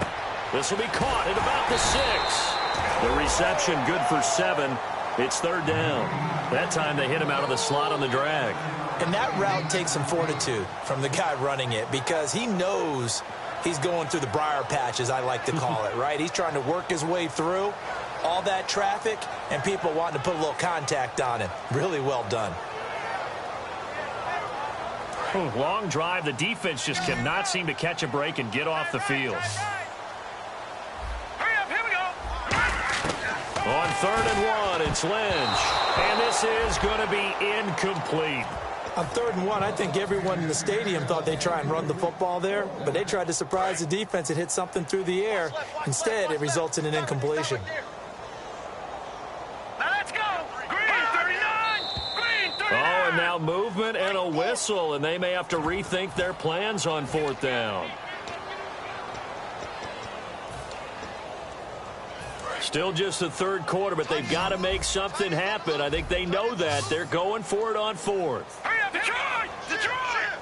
This will be caught at about the 6. The reception good for 7. It's 3rd down. That time they hit him out of the slot on the drag. And that route takes some fortitude from the guy running it because he knows he's going through the briar patch, as I like to call it, right? He's trying to work his way through all that traffic and people wanting to put a little contact on him. Really well done. Long drive. The defense just cannot seem to catch a break and get off the field. Hurry up, here we go. On 3rd and 1, it's Lynch. And this is going to be incomplete. On 3rd and 1, I think everyone in the stadium thought they'd try and run the football there, but they tried to surprise the defense and hit something through the air. Instead, it results in an incompletion. Now let's go. Green 39. Green 39. Oh, and now movement and a whistle, and they may have to rethink their plans on 4th down. Still just the 3rd quarter, but they've got to make something happen. I think they know that. They're going for it on 4th. Hurry up, Detroit. Detroit.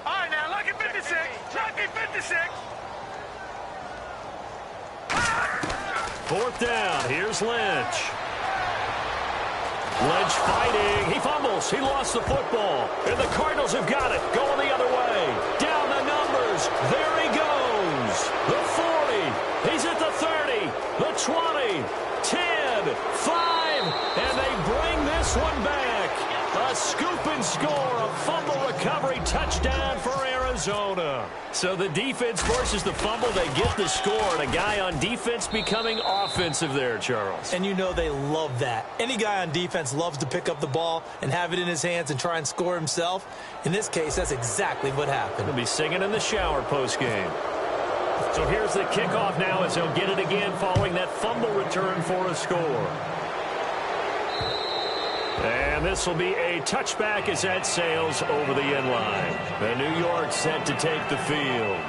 All right, now, lucky 56. Lucky 56. 4th down. Here's Lynch. Lynch fighting. He fumbles. He lost the football. And the Cardinals have got it. Going the other way. Down the numbers. There he goes. The 40. He's at the 30. The 20. 10. 5. And they bring this one back. A scoop and score. A fumble recovery touchdown for Arizona. So the defense forces the fumble. They get the score. And a guy on defense becoming offensive there, Charles. And you know they love that. Any guy on defense loves to pick up the ball and have it in his hands and try and score himself. In this case, that's exactly what happened. He'll be singing in the shower postgame. So here's the kickoff now as they'll get it again following that fumble return for a score. And this will be a touchback as that sails over the end line. The New York set to take the field.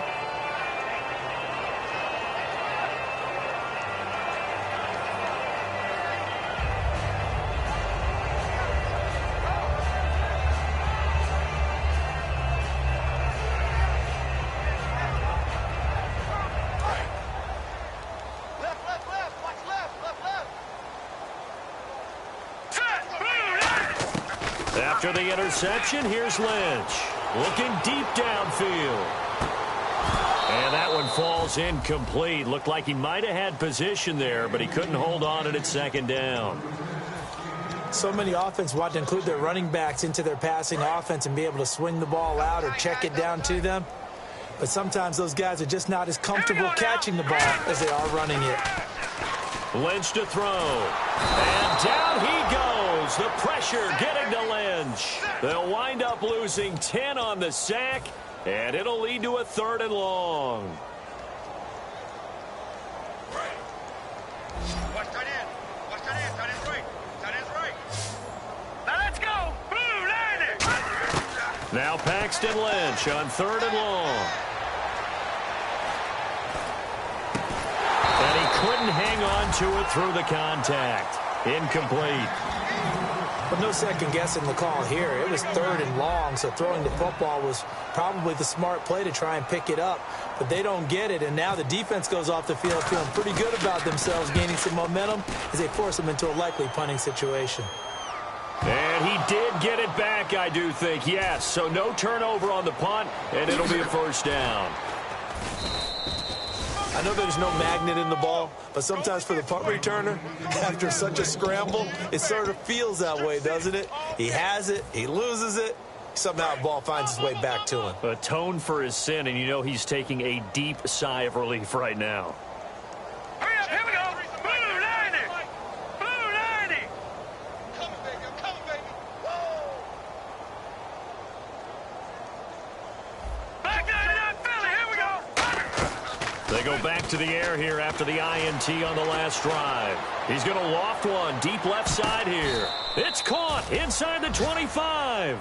Left, After the interception, here's Lynch. Looking deep downfield. And that one falls incomplete. Looked like he might have had position there, but he couldn't hold on at second down. So many offenses want to include their running backs into their passing offense and be able to swing the ball out or check it down to them. But sometimes those guys are just not as comfortable catching the ball as they are running it. Lynch to throw. And down he goes. The pressure getting to Lynch. They'll wind up losing 10 on the sack, and it'll lead to a 3rd and long. Watch tight end. Watch tight end. Tight end's right. Tight end's right. Now let's go. Blue line. Now Paxton Lynch on 3rd and long. And he couldn't hang on to it through the contact. Incomplete. But no second guessing the call here. It was 3rd and long, so throwing the football was probably the smart play to try and pick it up. But they don't get it, and now the defense goes off the field feeling pretty good about themselves, gaining some momentum as they force them into a likely punting situation. And he did get it back, I do think, yes. So no turnover on the punt, and it'll be a 1st down. I know there's no magnet in the ball, but sometimes for the punt returner, after such a scramble, it sort of feels that way, doesn't it? He has it, he loses it, somehow the ball finds its way back to him. Atone for his sin, and you know he's taking a deep sigh of relief right now. Hurry up, here we go. Blue line. Blue line. Coming, baby. I'm coming, baby. Whoa. Back 99 Philly. Here we go. They go back to the air here after the INT on the last drive. He's going to loft one deep left side here. It's caught inside the 25.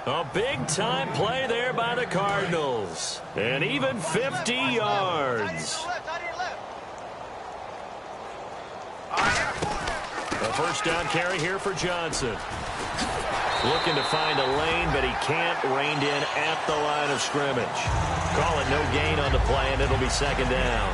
A big-time play there by the Cardinals. And even 50 yards. A 1st down carry here for Johnson. Looking to find a lane, but he can't. Reined in at the line of scrimmage. Call it no gain on the play, and it'll be 2nd down.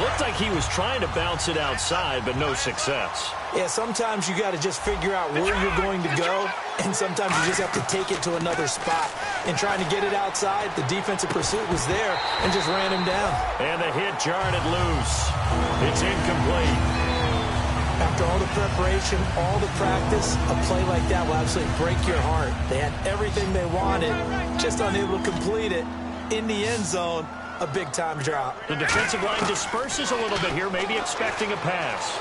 Looked like he was trying to bounce it outside, but no success. Yeah, sometimes you got to just figure out where you're going to go, and sometimes you just have to take it to another spot. And trying to get it outside, the defensive pursuit was there and just ran him down. And the hit jarred it loose. It's incomplete. After all the preparation, all the practice, a play like that will absolutely break your heart. They had everything they wanted, just unable to complete it. In the end zone, a big-time drop. The defensive line disperses a little bit here, maybe expecting a pass.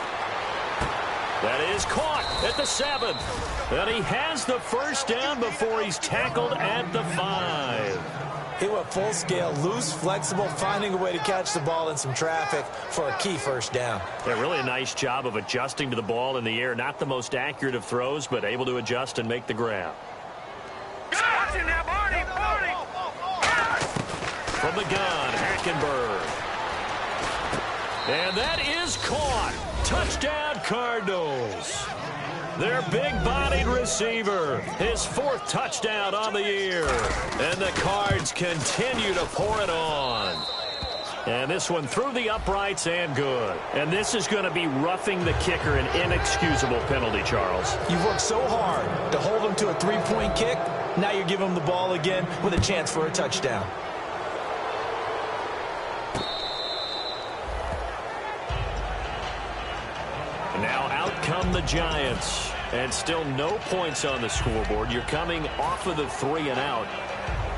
That is caught at the 7. And he has the 1st down before he's tackled at the 5. He went full scale, loose, flexible, finding a way to catch the ball in some traffic for a key 1st down. Yeah, really a nice job of adjusting to the ball in the air. Not the most accurate of throws, but able to adjust and make the grab. From the gun, Hackenberg. And that is caught. Touchdown, Cardinals. Their big-bodied receiver, his 4th touchdown on the year. And the Cards continue to pour it on. And this one through the uprights and good. And this is going to be roughing the kicker, an inexcusable penalty, Charles. You've worked so hard to hold him to a 3-point kick. Now you're giving him the ball again with a chance for a touchdown. Now out come the Giants. And still no points on the scoreboard. You're coming off of the 3 and out.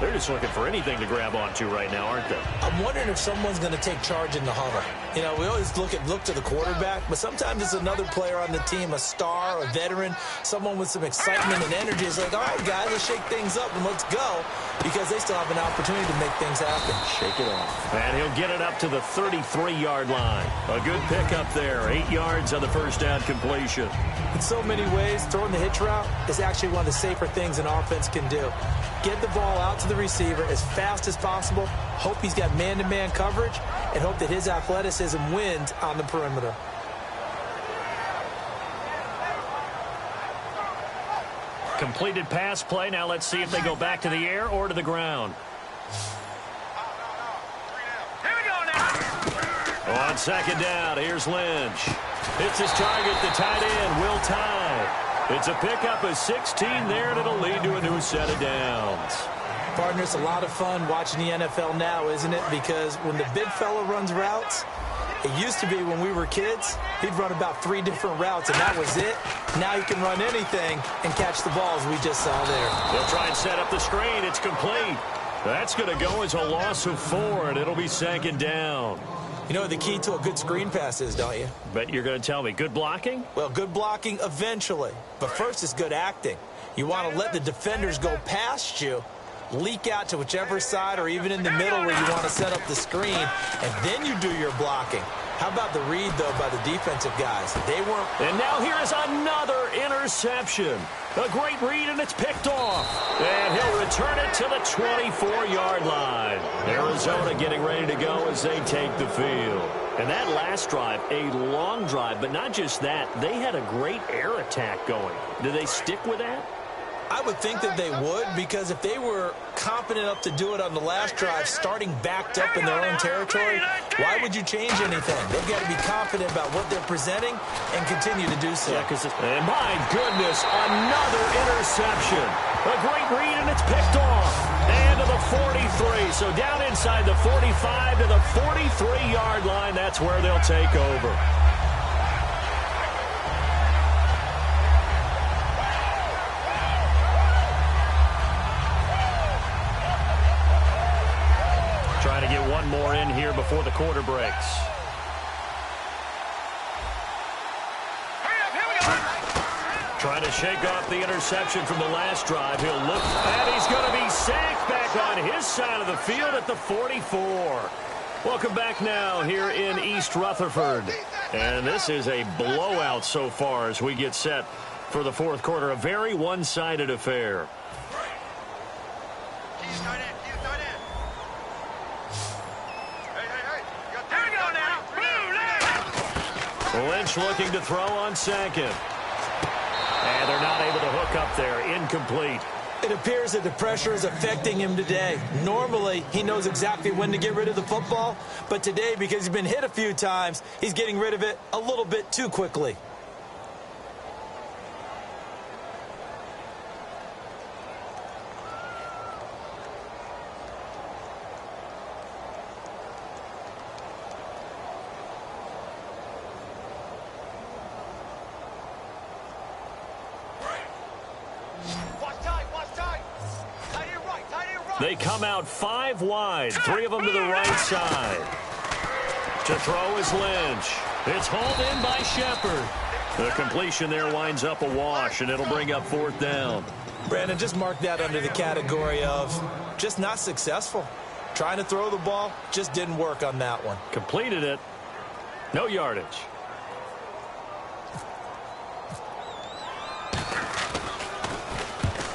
They're just looking for anything to grab onto right now, aren't they? I'm wondering if someone's going to take charge in the huddle. You know, we always look to the quarterback, but sometimes it's another player on the team, a star, a veteran, someone with some excitement and energy. It's like, all right, guys, let's shake things up and let's go, because they still have an opportunity to make things happen. Shake it off. And he'll get it up to the 33-yard line. A good pickup there. 8 yards on the 1st down completion. In so many ways, throwing the hitch route is actually one of the safer things an offense can do. Get the ball out to the receiver as fast as possible, hope he's got man-to-man coverage, and hope that his athleticism wins on the perimeter. Completed pass play. Now let's see if they go back to the air or to the ground. Here we go now. On 2nd down, here's Lynch. It's his target, the tight end, Will Tye. It's a pickup of 16 there, and it'll lead to a new set of downs. Partner, it's a lot of fun watching the NFL now, isn't it? Because when the big fella runs routes, it used to be when we were kids, he'd run about 3 different routes, and that was it. Now he can run anything and catch the ball, as we just saw there. They'll try and set up the screen. It's complete. That's going to go as a loss of 4, and it'll be 2nd down. You know what the key to a good screen pass is, don't you? Bet you're going to tell me. Good blocking? Well, good blocking eventually. But first is good acting. You want to let the defenders go past you, leak out to whichever side or even in the middle where you want to set up the screen, and then you do your blocking. How about the read, though, by the defensive guys? They weren't... And now here is another interception. A great read, and it's picked off. And he'll return it to the 24-yard line. Arizona getting ready to go as they take the field. And that last drive, a long drive, but not just that. They had a great air attack going. Do they stick with that? I would think that they would, because if they were confident enough to do it on the last drive, starting backed up in their own territory, why would you change anything? They've got to be confident about what they're presenting and continue to do so. And my goodness, another interception. A great read, and it's picked off. And to the 43. So down inside the 45 to the 43-yard line. That's where they'll take over. Trying to get one more in here before the quarter breaks. Trying to shake off the interception from the last drive. He'll look, and he's going to be sacked back on his side of the field at the 44. Welcome back now here in East Rutherford. And this is a blowout so far as we get set for the fourth quarter. A very one-sided affair. Lynch looking to throw on second. And they're not able to hook up there. Incomplete. It appears that the pressure is affecting him today. Normally, he knows exactly when to get rid of the football. But today, because he's been hit a few times, he's getting rid of it a little bit too quickly. They come out 5 wide, 3 of them to the right side. To throw is Lynch. It's hauled in by Shepard. The completion there winds up a wash, and it'll bring up 4th down. Brandon, just mark that under the category of just not successful. Trying to throw the ball, just didn't work on that one. Completed it. No yardage.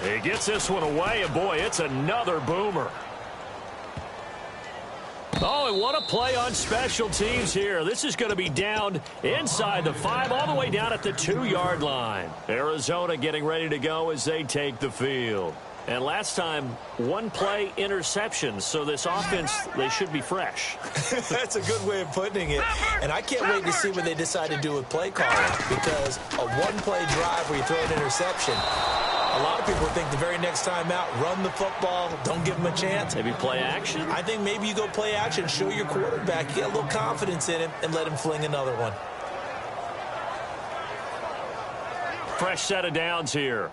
He gets this one away, and boy, it's another boomer. Oh, and what a play on special teams here. This is going to be down inside the 5, all the way down at the 2-yard line. Arizona getting ready to go as they take the field. And last time, 1 play interceptions, so this offense, they should be fresh. That's a good way of putting it. And I can't wait to see what they decide to do with play calling, because a 1-play drive where you throw an interception, a lot of people think the very next time out, run the football, don't give them a chance. Maybe play action? I think maybe you go play action, show your quarterback, get a little confidence in him, and let him fling another one. Fresh set of downs here.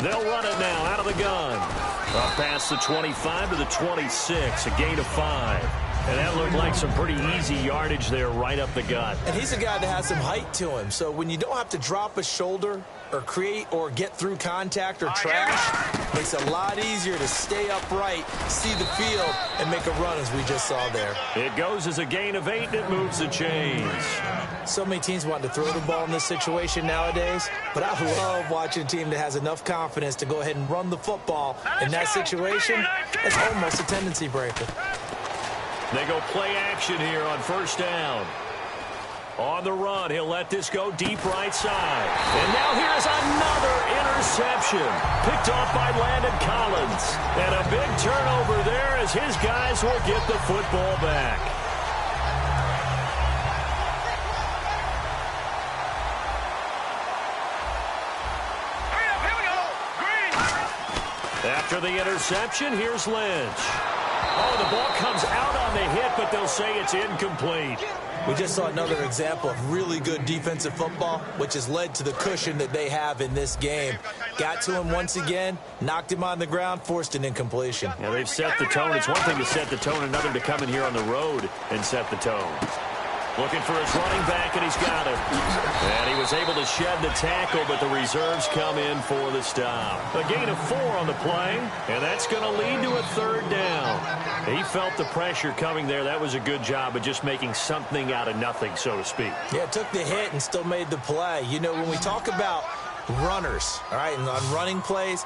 They'll run it now out of the gun. Up past the 25 to the 26, a gain of 5. And that looked like some pretty easy yardage there right up the gut. And he's a guy that has some height to him. So when you don't have to drop a shoulder or create or get through contact or trash, makes it a lot easier to stay upright, see the field, and make a run as we just saw there. It goes as a gain of 8, and it moves the chains. So many teams want to throw the ball in this situation nowadays, but I love watching a team that has enough confidence to go ahead and run the football in that situation. That's almost a tendency breaker. They go play action here on 1st down. On the run, he'll let this go deep right side. And now here's another interception. Picked off by Landon Collins. And a big turnover there as as his guys will get the football back. After the interception, here's Lynch. Oh, the ball comes out on the hit, but they'll say it's incomplete. We just saw another example of really good defensive football, which has led to the cushion that they have in this game. Got to him once again, knocked him on the ground, forced an incompletion. Yeah, they've set the tone. It's one thing to set the tone, another to come in here on the road and set the tone. Looking for his running back, and he's got him. And he was able to shed the tackle, but the reserves come in for the stop. A gain of 4 on the play, and that's going to lead to a 3rd down. He felt the pressure coming there. That was a good job of just making something out of nothing, so to speak. Yeah, took the hit and still made the play. You know, when we talk about runners, all right, and on running plays,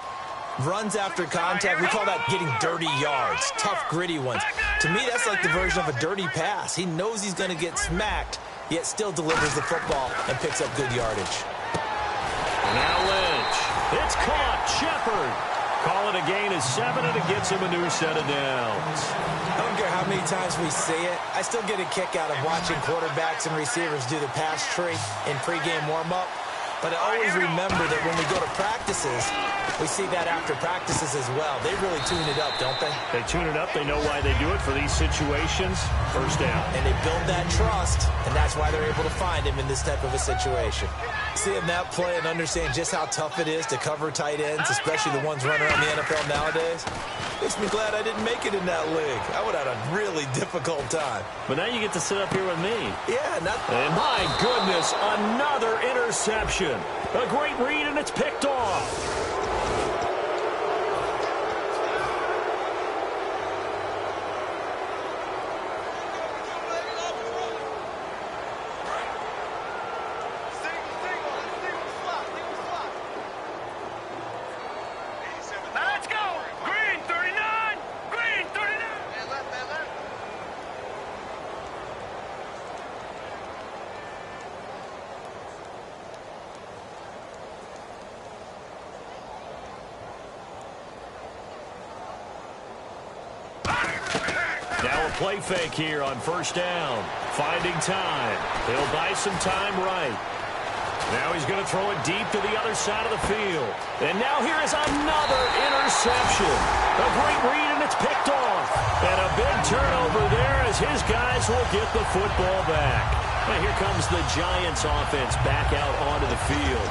runs after contact, we call that getting dirty yards, tough, gritty ones. To me, that's like the version of a dirty pass. He knows he's going to get smacked, yet still delivers the football and picks up good yardage. Now Lynch. It's caught. Shepard. Call it a gain of 7, and it gets him a new set of downs. I don't care how many times we see it. I still get a kick out of watching quarterbacks and receivers do the pass tree in pregame warm-up. But I always remember that when we go to practices, we see that after practices as well. They really tune it up, don't they? They tune it up. They know why they do it for these situations. 1st down. And they build that trust, and that's why they're able to find him in this type of a situation. Seeing that play and understand just how tough it is to cover tight ends, especially the ones running around the NFL nowadays, makes me glad I didn't make it in that league. I would have had a really difficult time. But now you get to sit up here with me. Yeah, and my goodness, another interception. A great read, and it's picked off. Now a play fake here on 1st down. Finding time. He'll buy some time right. Now he's going to throw it deep to the other side of the field. And now here is another interception. A great read, and it's picked off. And a big turnover there as his guys will get the football back. And here comes the Giants offense back out onto the field.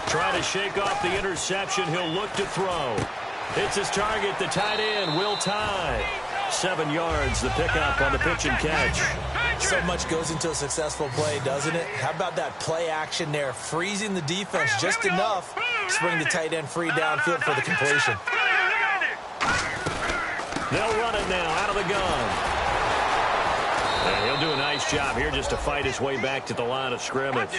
Trying to shake off the interception. He'll look to throw. It's his target, the tight end, Will Tye. 7 yards, the pickup on the pitch and catch. So much goes into a successful play, doesn't it? How about that play action there, freezing the defense just enough to bring the tight end free downfield for the completion. They'll run it now out of the gun. And he'll do a nice job here just to fight his way back to the line of scrimmage.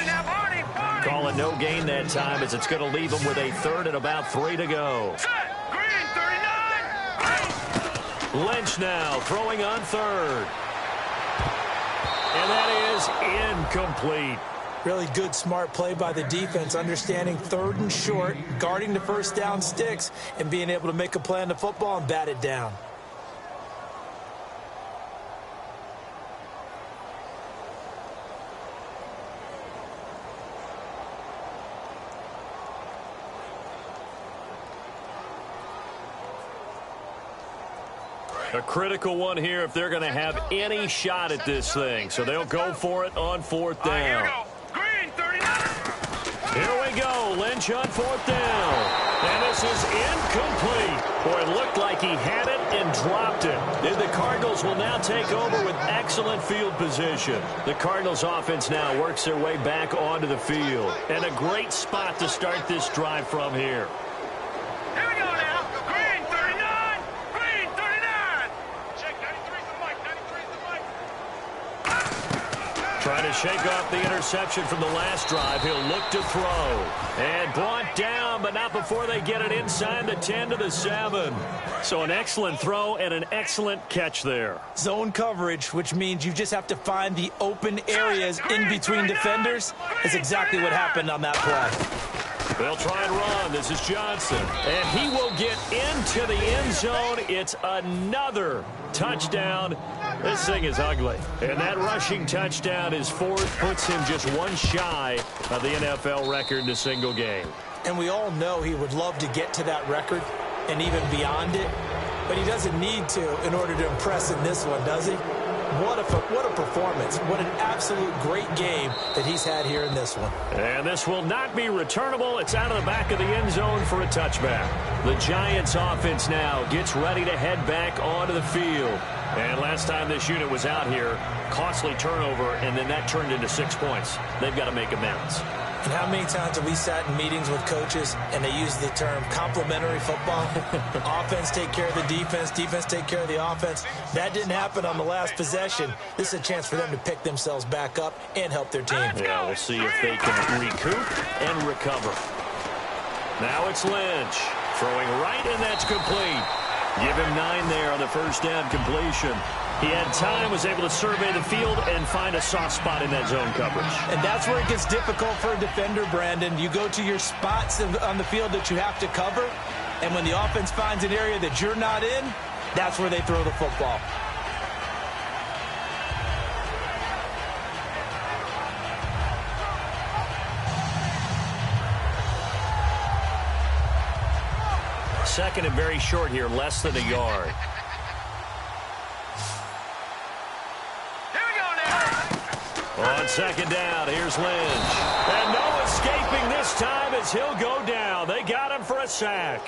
Call it no gain that time as it's going to leave him with a 3rd and about 3 to go. Lynch now throwing on 3rd. And that is incomplete. Really good, smart play by the defense, understanding 3rd and short, guarding the 1st down sticks, and being able to make a play on the football and bat it down. A critical one here if they're going to have any shot at this thing. So they'll go for it on 4th down. Here we go. Lynch on 4th down. And this is incomplete. Boy, it looked like he had it and dropped it. And the Cardinals will now take over with excellent field position. The Cardinals offense now works their way back onto the field. And a great spot to start this drive from here. Here we go now. Green 39. Green 39. Check 93's the mic. 93's the mic. Trying to shake off the interception from the last drive. He'll look to throw. And brought down, but not before they get it inside the 10 to the 7. So an excellent throw and an excellent catch there. Zone coverage, which means you just have to find the open areas in between defenders, is exactly what happened on that play. They'll try and run. This is Johnson. And he will get into the end zone. It's another touchdown. This thing is ugly. And that rushing touchdown is fourth, puts him just one shy of the NFL record in a single game. And we all know he would love to get to that record and even beyond it, but he doesn't need to in order to impress in this one, does he? What a performance. What an absolute great game that he's had here in this one. And this will not be returnable. It's out of the back of the end zone for a touchback. The Giants offense now gets ready to head back onto the field. And last time this unit was out here, costly turnover, and then that turned into 6 points. They've got to make amends. And how many times have we sat in meetings with coaches and they use the term complementary football? Offense take care of the defense, defense take care of the offense. That didn't happen on the last possession. This is a chance for them to pick themselves back up and help their team. Yeah, we'll see if they can recoup and recover. Now it's Lynch throwing right, and that's complete. Give him 9 there on the first down completion. He had time, was able to survey the field and find a soft spot in that zone coverage. And that's where it gets difficult for a defender, Brandon. You go to your spots on the field that you have to cover, and when the offense finds an area that you're not in, that's where they throw the football. Second and very short here, less than a yard. On second down, here's Lynch. And no escaping this time as he'll go down. They got him for a sack.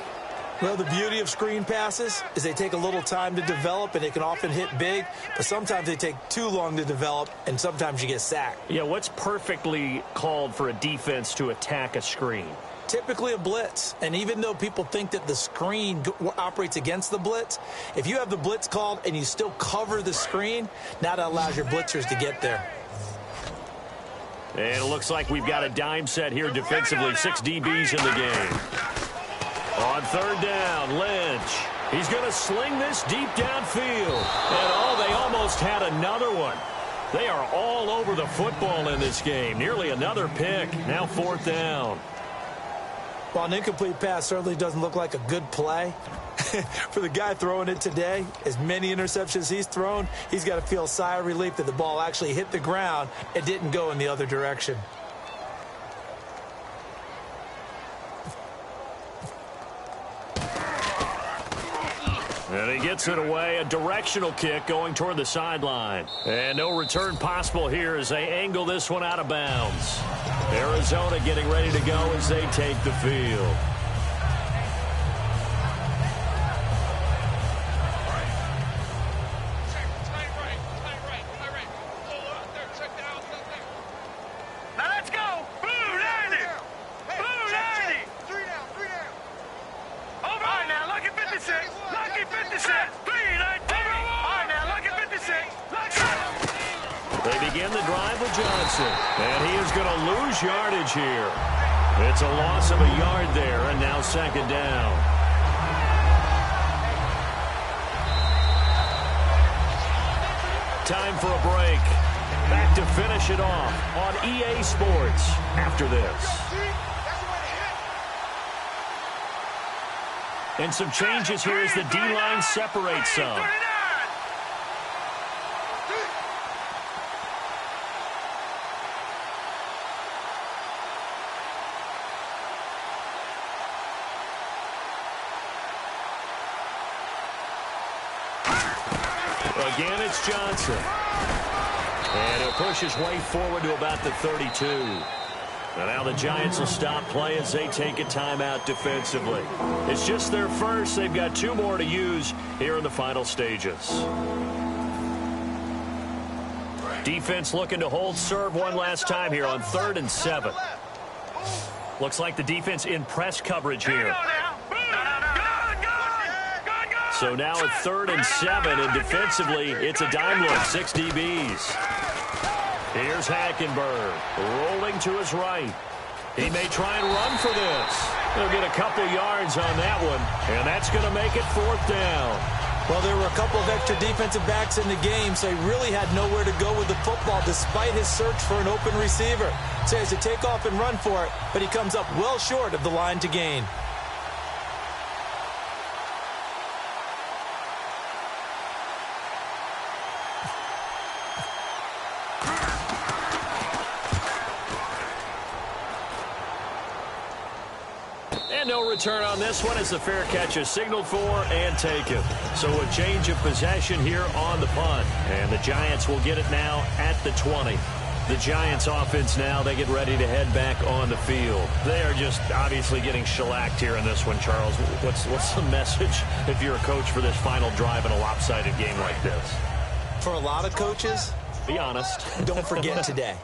Well, the beauty of screen passes is they take a little time to develop, and they can often hit big, but sometimes they take too long to develop, and sometimes you get sacked. Yeah, what's perfectly called for a defense to attack a screen? Typically a blitz, and even though people think that the screen operates against the blitz, if you have the blitz called and you still cover the screen, now that allows your blitzers to get there. And it looks like we've got a dime set here defensively. 6 DBs in the game. On third down, Lynch. He's going to sling this deep downfield. And they almost had another one. They are all over the football in this game. Nearly another pick. Now fourth down. While an incomplete pass certainly doesn't look like a good play, for the guy throwing it today, as many interceptions he's thrown, he's got to feel a sigh of relief that the ball actually hit the ground and didn't go in the other direction. And he gets it away, a directional kick going toward the sideline. And no return possible here as they angle this one out of bounds. Arizona getting ready to go as they take the field. Now let's go! Blue 90! Blue 90! 3 down, 3 down. Over! All right, now, lucky 56. Lucky 56. 319. All right, now, lucky 56. They begin the drive with Johnson. And he is going to lose yardage here. It's a loss of a yard there, and now second down. Time for a break. Back to finish it off on EA Sports after this. And some changes here as the D-line separates some. Again, it's Johnson. And he'll push his way forward to about the 32. And now the Giants will stop play as they take a timeout defensively. It's just their first. They've got 2 more to use here in the final stages. Defense looking to hold serve one last time here on 3rd and 7. Looks like the defense in press coverage here. So now at 3rd and 7, and defensively, it's a dime look, 6 DBs. Here's Hackenberg rolling to his right. He may try and run for this. They'll get a couple yards on that one, and that's going to make it 4th down. Well, there were a couple of extra defensive backs in the game, so he really had nowhere to go with the football despite his search for an open receiver. So he has to take off and run for it, but he comes up well short of the line to gain. No return on this one as the fair catch is signaled for and taken. So a change of possession here on the punt. And the Giants will get it now at the 20. The Giants offense now, they get ready to head back on the field. They are just obviously getting shellacked here in this one, Charles. What's the message if you're a coach for this final drive in a lopsided game like this? For a lot of coaches, be honest. Don't forget today.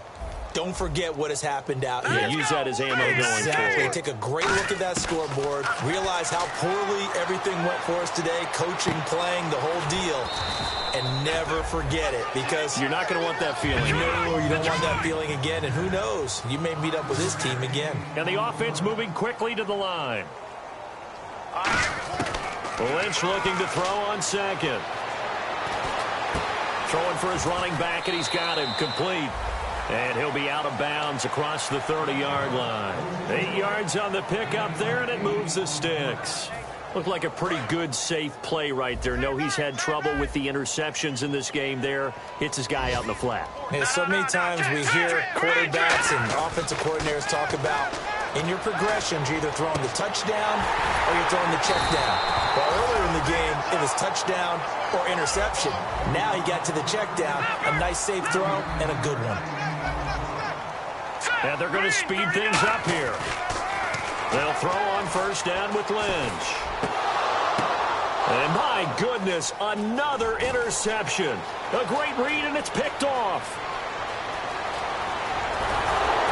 Don't forget what has happened out here. Yeah, use that as ammo going forward. Exactly. Take a great look at that scoreboard. Realize how poorly everything went for us today. Coaching, playing, the whole deal. And never forget it because you're not going to want that feeling. No, you don't want that feeling again. And who knows? You may meet up with this team again. And the offense moving quickly to the line. Lynch looking to throw on second. Throwing for his running back, and he's got him complete. And he'll be out of bounds across the 30-yard line. 8 yards on the pickup there, and it moves the sticks. Looked like a pretty good, safe play right there. No, he's had trouble with the interceptions in this game there. Hits his guy out in the flat. Yeah, so many times we hear quarterbacks and offensive coordinators talk about in your progressions, you're either throwing the touchdown or you're throwing the check down. Well, earlier in the game, it was touchdown or interception. Now he got to the check down, a nice safe throw, and a good one. And they're going to speed things up here. They'll throw on first down with Lynch. And my goodness, another interception. A great read, and it's picked off.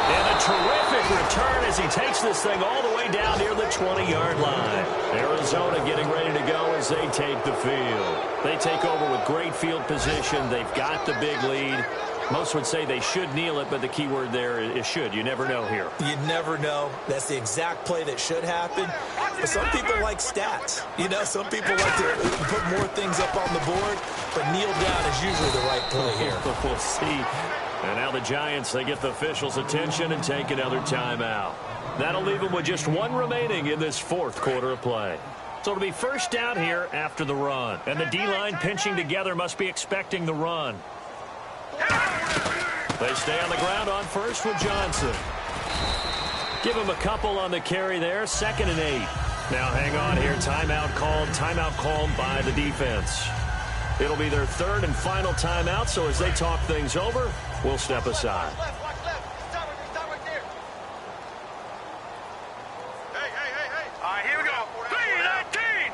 And a terrific return as he takes this thing all the way down near the 20-yard line. Arizona getting ready to go as they take the field. They take over with great field position. They've got the big lead. Most would say they should kneel it, but the key word there is should. You never know here. You never know. That's the exact play that should happen. But some people like stats. You know, some people like to put more things up on the board, but kneel down is usually the right play here. We'll see. And now the Giants, they get the officials' attention and take another timeout. That'll leave them with just one remaining in this 4th quarter of play. So it'll be first down here after the run. And the D-line pinching together must be expecting the run. They stay on the ground on first with Johnson. Give him a couple on the carry there. 2nd and 8. Now hang on here. Timeout called by the defense. It'll be their 3rd and final timeout, so as they talk things over, we'll step aside. Stop right there. Hey. All right, here we go. 3-19.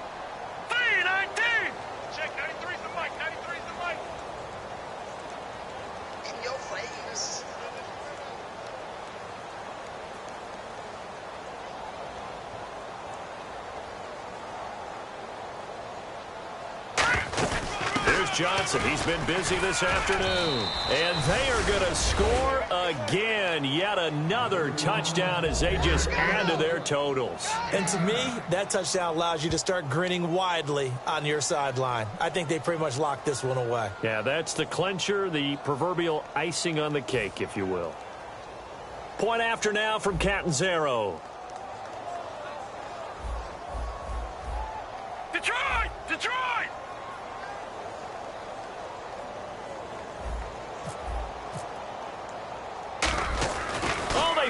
3-19. Check, 93's the mic. 93's the mic. In your face. Johnson, he's been busy this afternoon. And they are going to score again. Yet another touchdown as they just add to their totals. And to me, that touchdown allows you to start grinning widely on your sideline. I think they pretty much locked this one away. Yeah, that's the clincher, the proverbial icing on the cake, if you will. Point after now from Catanzaro. Detroit! Detroit!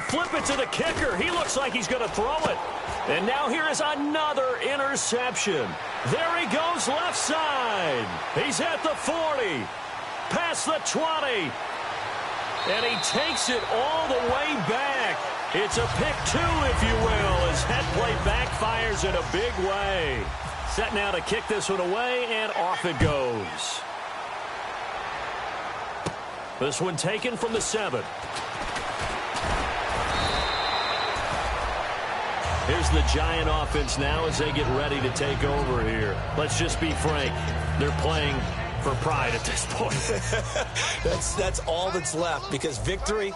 Flip it to the kicker. He looks like he's going to throw it. And now here is another interception. There he goes left side. He's at the 40. Past the 20. And he takes it all the way back. It's a pick 2, if you will, as that play backfires in a big way. Set now to kick this one away, and off it goes. This one taken from the 7. Here's the Giant offense now as they get ready to take over here. Let's just be frank. They're playing for pride at this point. That's all that's left, because victory,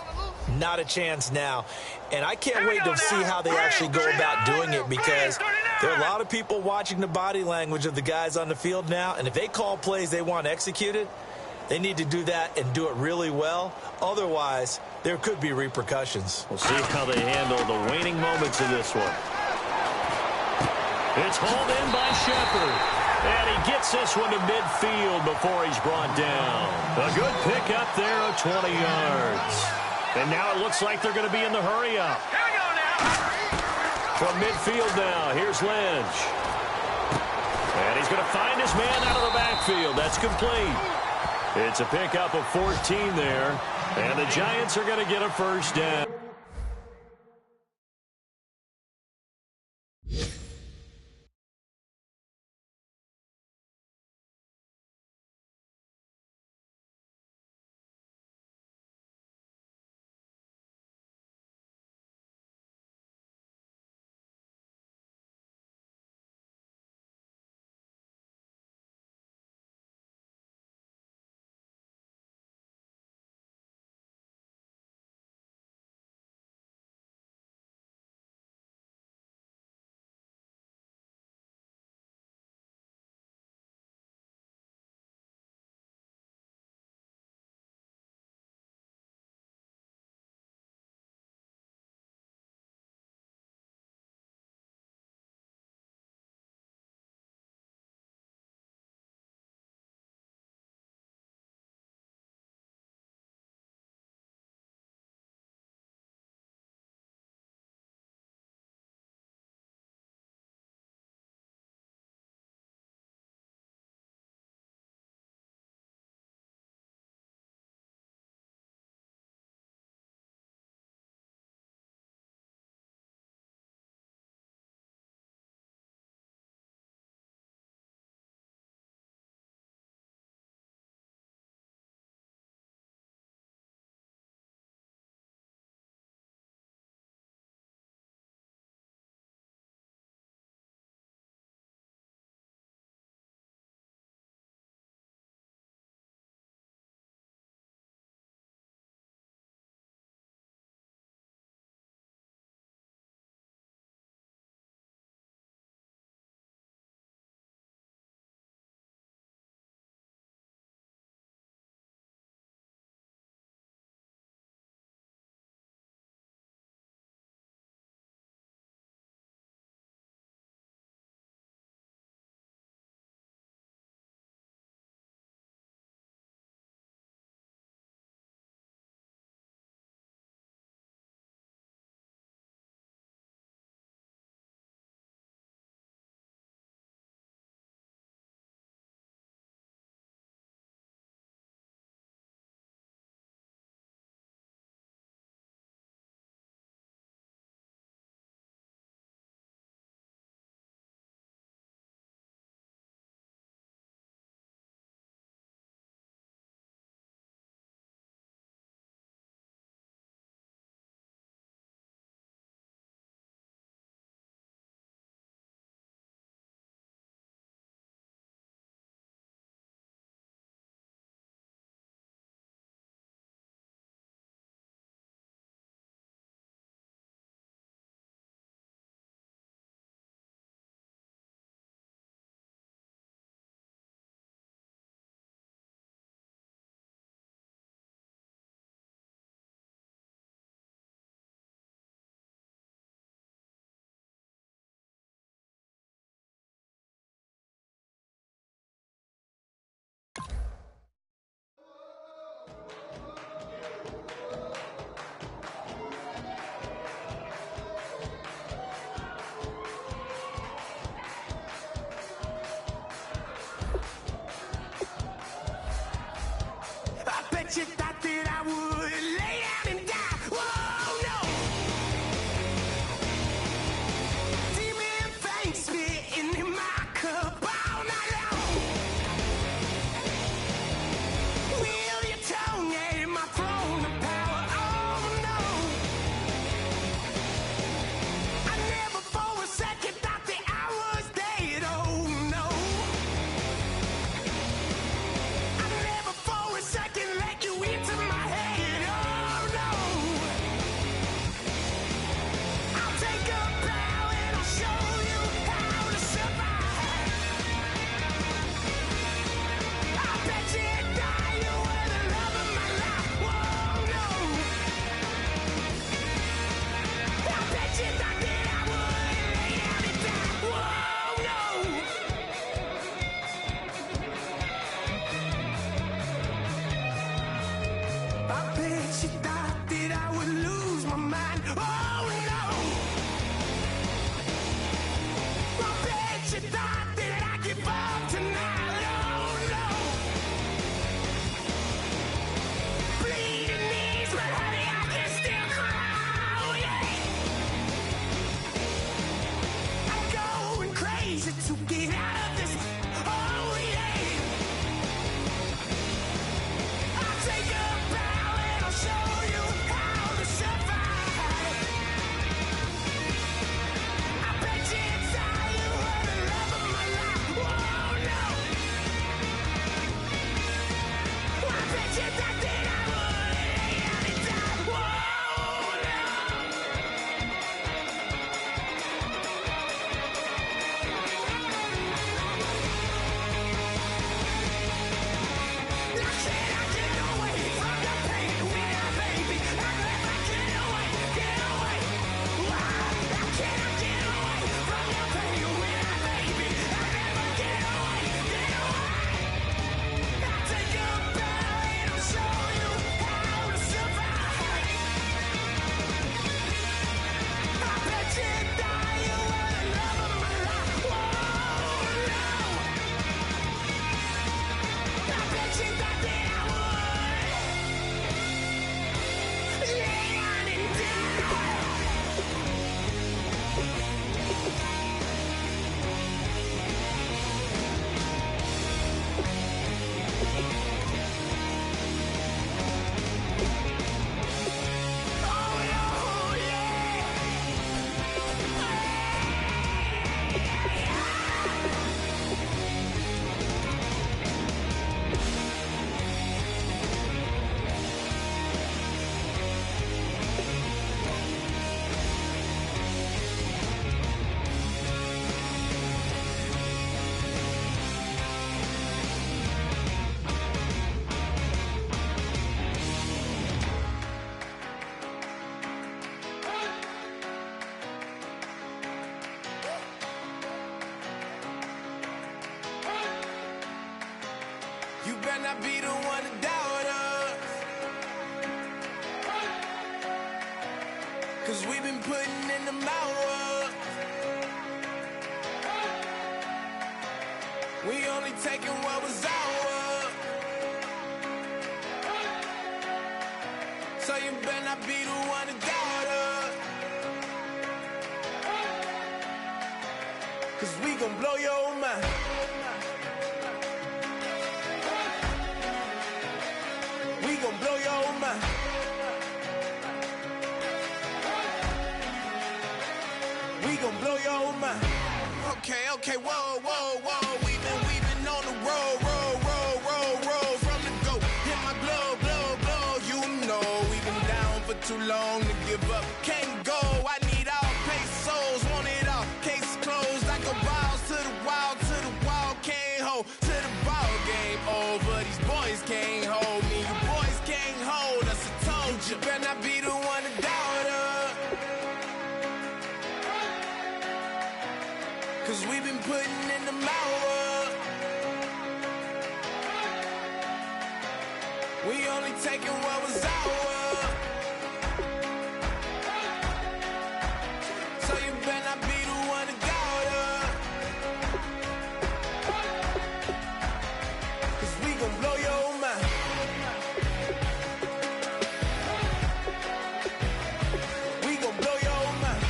not a chance now. And I can't wait to see how they actually go about doing it, because there are a lot of people watching the body language of the guys on the field now, and if they call plays they want executed, they need to do that and do it really well. Otherwise, there could be repercussions. We'll see how they handle the waning moments of this one. It's hauled in by Shepard. And he gets this one to midfield before he's brought down. A good pick up there of 20 yards. And now it looks like they're going to be in the hurry-up. Here we go now. From midfield now, here's Lynch. And he's going to find his man out of the backfield. That's complete. It's a pickup of 14 there. And the Giants are going to get a first down. 'cause we've been putting in the hours. We only taking what was ours. So you better not be the one to doubt us, 'cause we gon' blow your mind. We gon' blow your mind. We gon' blow your mind. Okay, whoa. We've been on the road from the go. Hit my blow. You know we've been down for too long to give up. Can't go. I need all pesos, want it all. Case closed. I go balls to the wall, can't hold to the ball game over. These boys can't hold me. You boys can't hold us. I told you. Better not be the one to doubt us, 'cause we've been putting in the hours. We only taking what was ours. So you better not be the one to doubt us, 'cause we gon' blow your mind. We gon' blow your mind.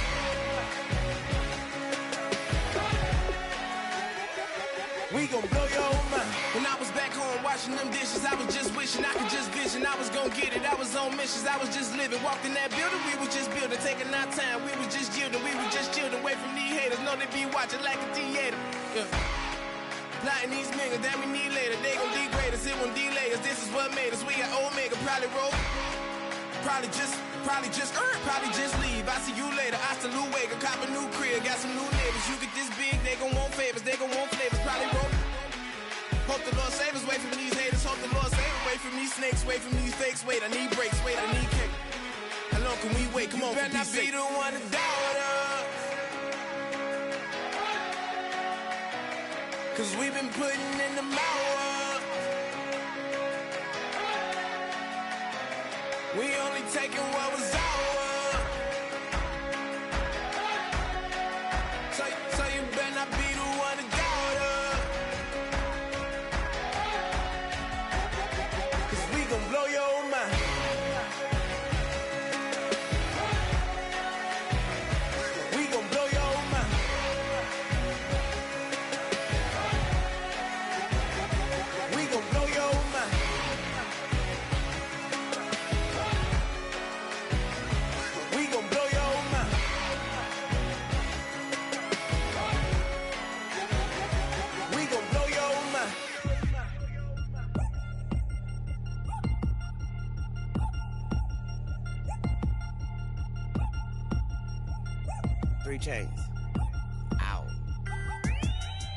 We gon' blow your mind. When I was back home washing them dishes, I was just wishing I could just vision. I was gon' get it, I was on missions, I was just living. Walked in that building, we was just building, taking our time. We was just yielding, we was just chilling away from these haters. Know they be watching like a theater. Yeah. Plotting these niggas that we need later. They gon' degrade us, it won't delay us. This is what made us. We got Omega, probably roll. Probably just leave. I see you later. Hasta Luego, cop a new crib, got some new neighbors. You get this big, they gon' want favors, they gon' want flavors. Probably roll. Hope the Lord save us, wait from these haters. Hope the Lord save us, wait from these snakes, wait from these fakes. Wait, I need breaks, wait, I need cake. How long can we wait? Come on, better not be the one to doubt us, 'cause we've been putting in the hours. We only taking what was ours. So you better not be the one to doubt us, 'cause we gon' blow your mind. We gon' blow your mind. We gon' blow your mind. We gon' blow your mind. We gon' blow your mind. 3 chains. Ow.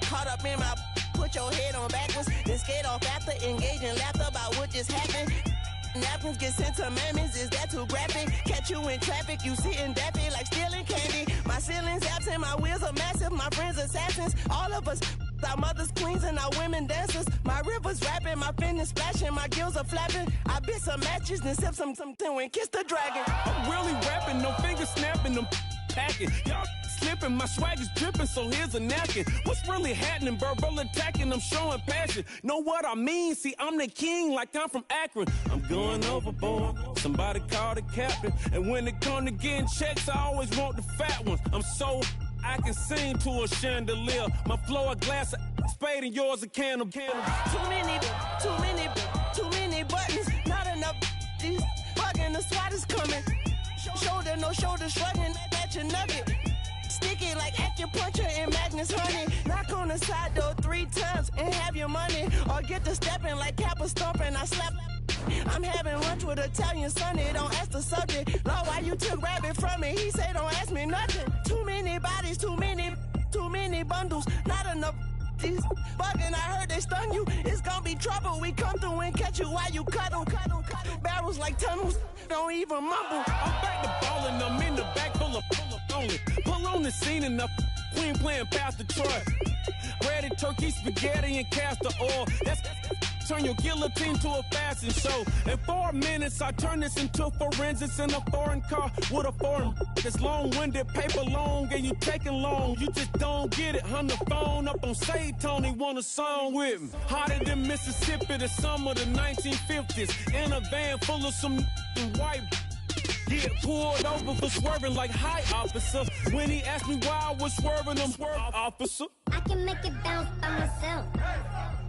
Caught up in my, put your head on backwards, then skate off after, engaging laughter about what just happened. Napkins get sent to mammies, is that too graphic? Catch you in traffic, you sitting daffy like stealing candy. My ceiling's absent, my wheels are massive, my friends assassins. All of us, our mothers queens and our women dancers. My rivers rapping, my fingers splashing, my gills are flapping. I bit some matches, then sip something and kiss the dragon. I'm really rapping, no fingers snapping, them packing. Y'all slipping, my swag is dripping, so here's a napkin. What's really happening? Verbal attacking, I'm showing passion. Know what I mean? See, I'm the king, like I'm from Akron. I'm going overboard. Somebody call the captain. And when it come to getting checks, I always want the fat ones. I'm so I can sing to a chandelier. My flow a glass of spade and yours a can of Too many buttons, not enough. These bugging, the SWAT is coming. Shoulder, no shoulder shrugging at your nugget. Sticky like acupuncture in Magnus honey. Knock on the side door 3 times and have your money. Or get to stepping like Kappa stomping. I slap. I'm having lunch with Italian Sonny. Don't ask the subject. Lord, why you took rabbit from me? He said don't ask me nothing. Too many bodies, too many bundles. Not enough. These bugging, I heard they stung you. It's gonna be trouble. We come through and catch you while you cuddle. Barrels like tunnels. Don't even mumble. I'm back to ballin', I'm in the back full of only. Pull on the scene enough. Queen playing Pastor Troy. Ready turkey, spaghetti, and castor oil. turn your guillotine to a fashion show. In 4 minutes, I turn this into forensics in a foreign car with a foreign. It's long-winded, paper long, and you taking long. You just don't get it. On the phone up on Say Tony, want a song with me. Hotter than Mississippi, the summer of the 1950s. In a van full of some white. Get pulled over for swerving like hi, officer. When he asked me why I was swerving, I'm swerve, officer. I can make it bounce by myself.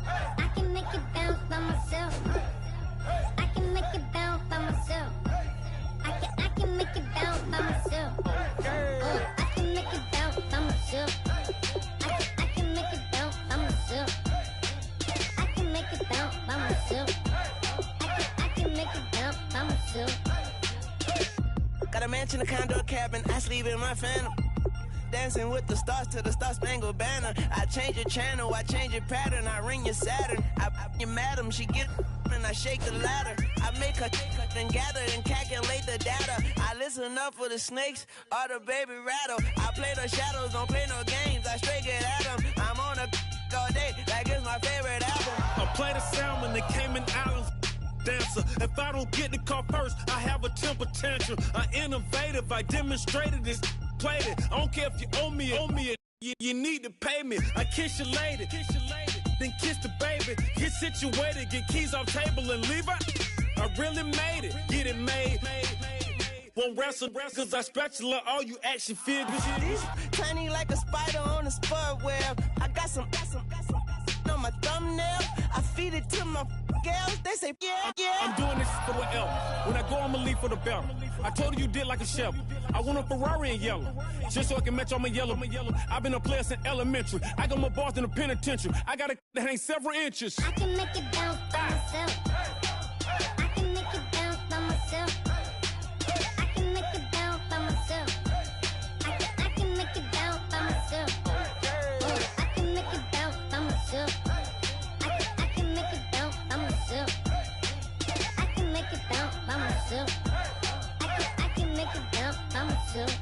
I can make it bounce by myself. I can make it bounce by myself. I can make it bounce by myself. I can make it bounce by myself. I can make it bounce by myself. I can make it bounce by myself. I can make it bounce by myself. Got a mansion, a condo, a cabin, I sleep in my phantom. Dancing with the stars to the Star-Spangled Banner. I change your channel, I change your pattern, I ring your Saturn. I your madam, she get and I shake the ladder. I make her and gather and calculate the data. I listen up for the snakes or the baby rattle. I play the shadows, don't play no games, I straight get at them. I'm on a all day, like it's my favorite album. I play the salmon, the Cayman Islands. Dancer. If I don't get the car first, I have a temper tantrum. I'm innovative, I demonstrated this, played it. I don't care if you owe me it, you need to pay me. I kiss your lady, then kiss the baby. Get situated, get keys off table and leave it. I really made it, get it made. Won't wrestle, cause I spatula all you action figures. Tiny like a spider on a spud web. I got some on my thumbnail. I feed it to my girls. They say, yeah. I'm doing this for the L. When I go, I'ma leave for the belt. I told you did like a Chevy. I want a Ferrari in yellow, just so I can match all my yellow. I've been a player since elementary. I got more bars than a penitentiary. I got a that ain't several inches. I can make it bounce by myself. I can make it bounce by myself. I can make it bounce by myself. I can make it bounce by myself. I can make it bounce by myself. I can make it bounce by myself. I can make it bounce by myself. I can make it bounce by myself.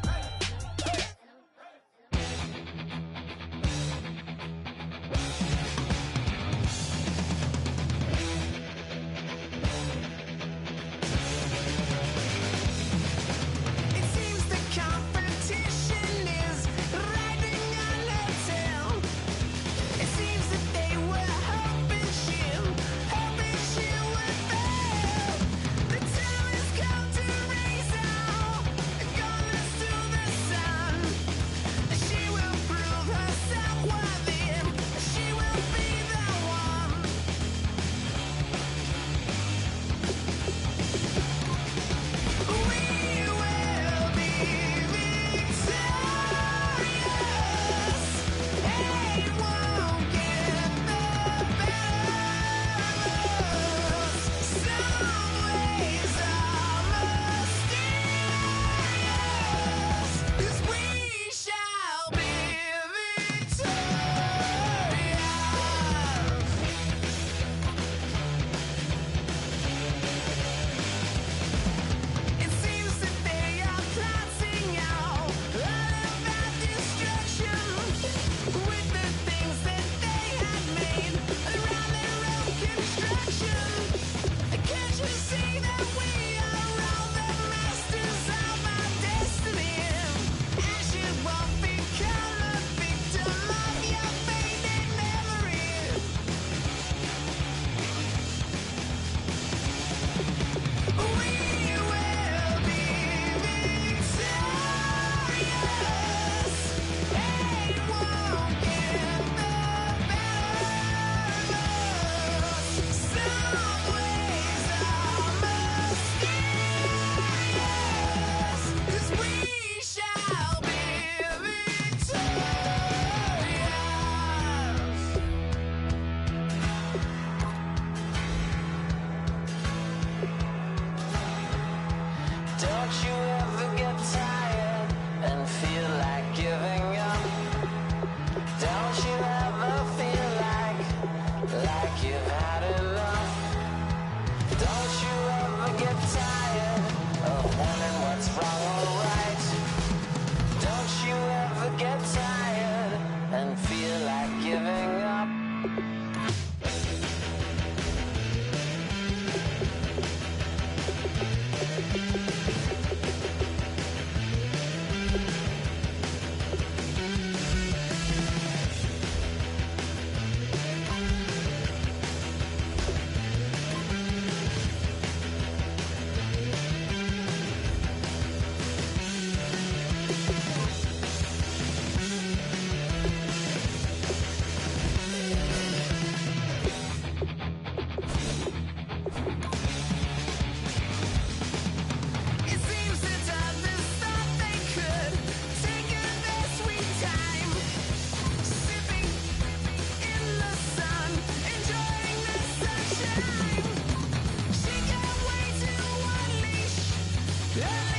Yeah.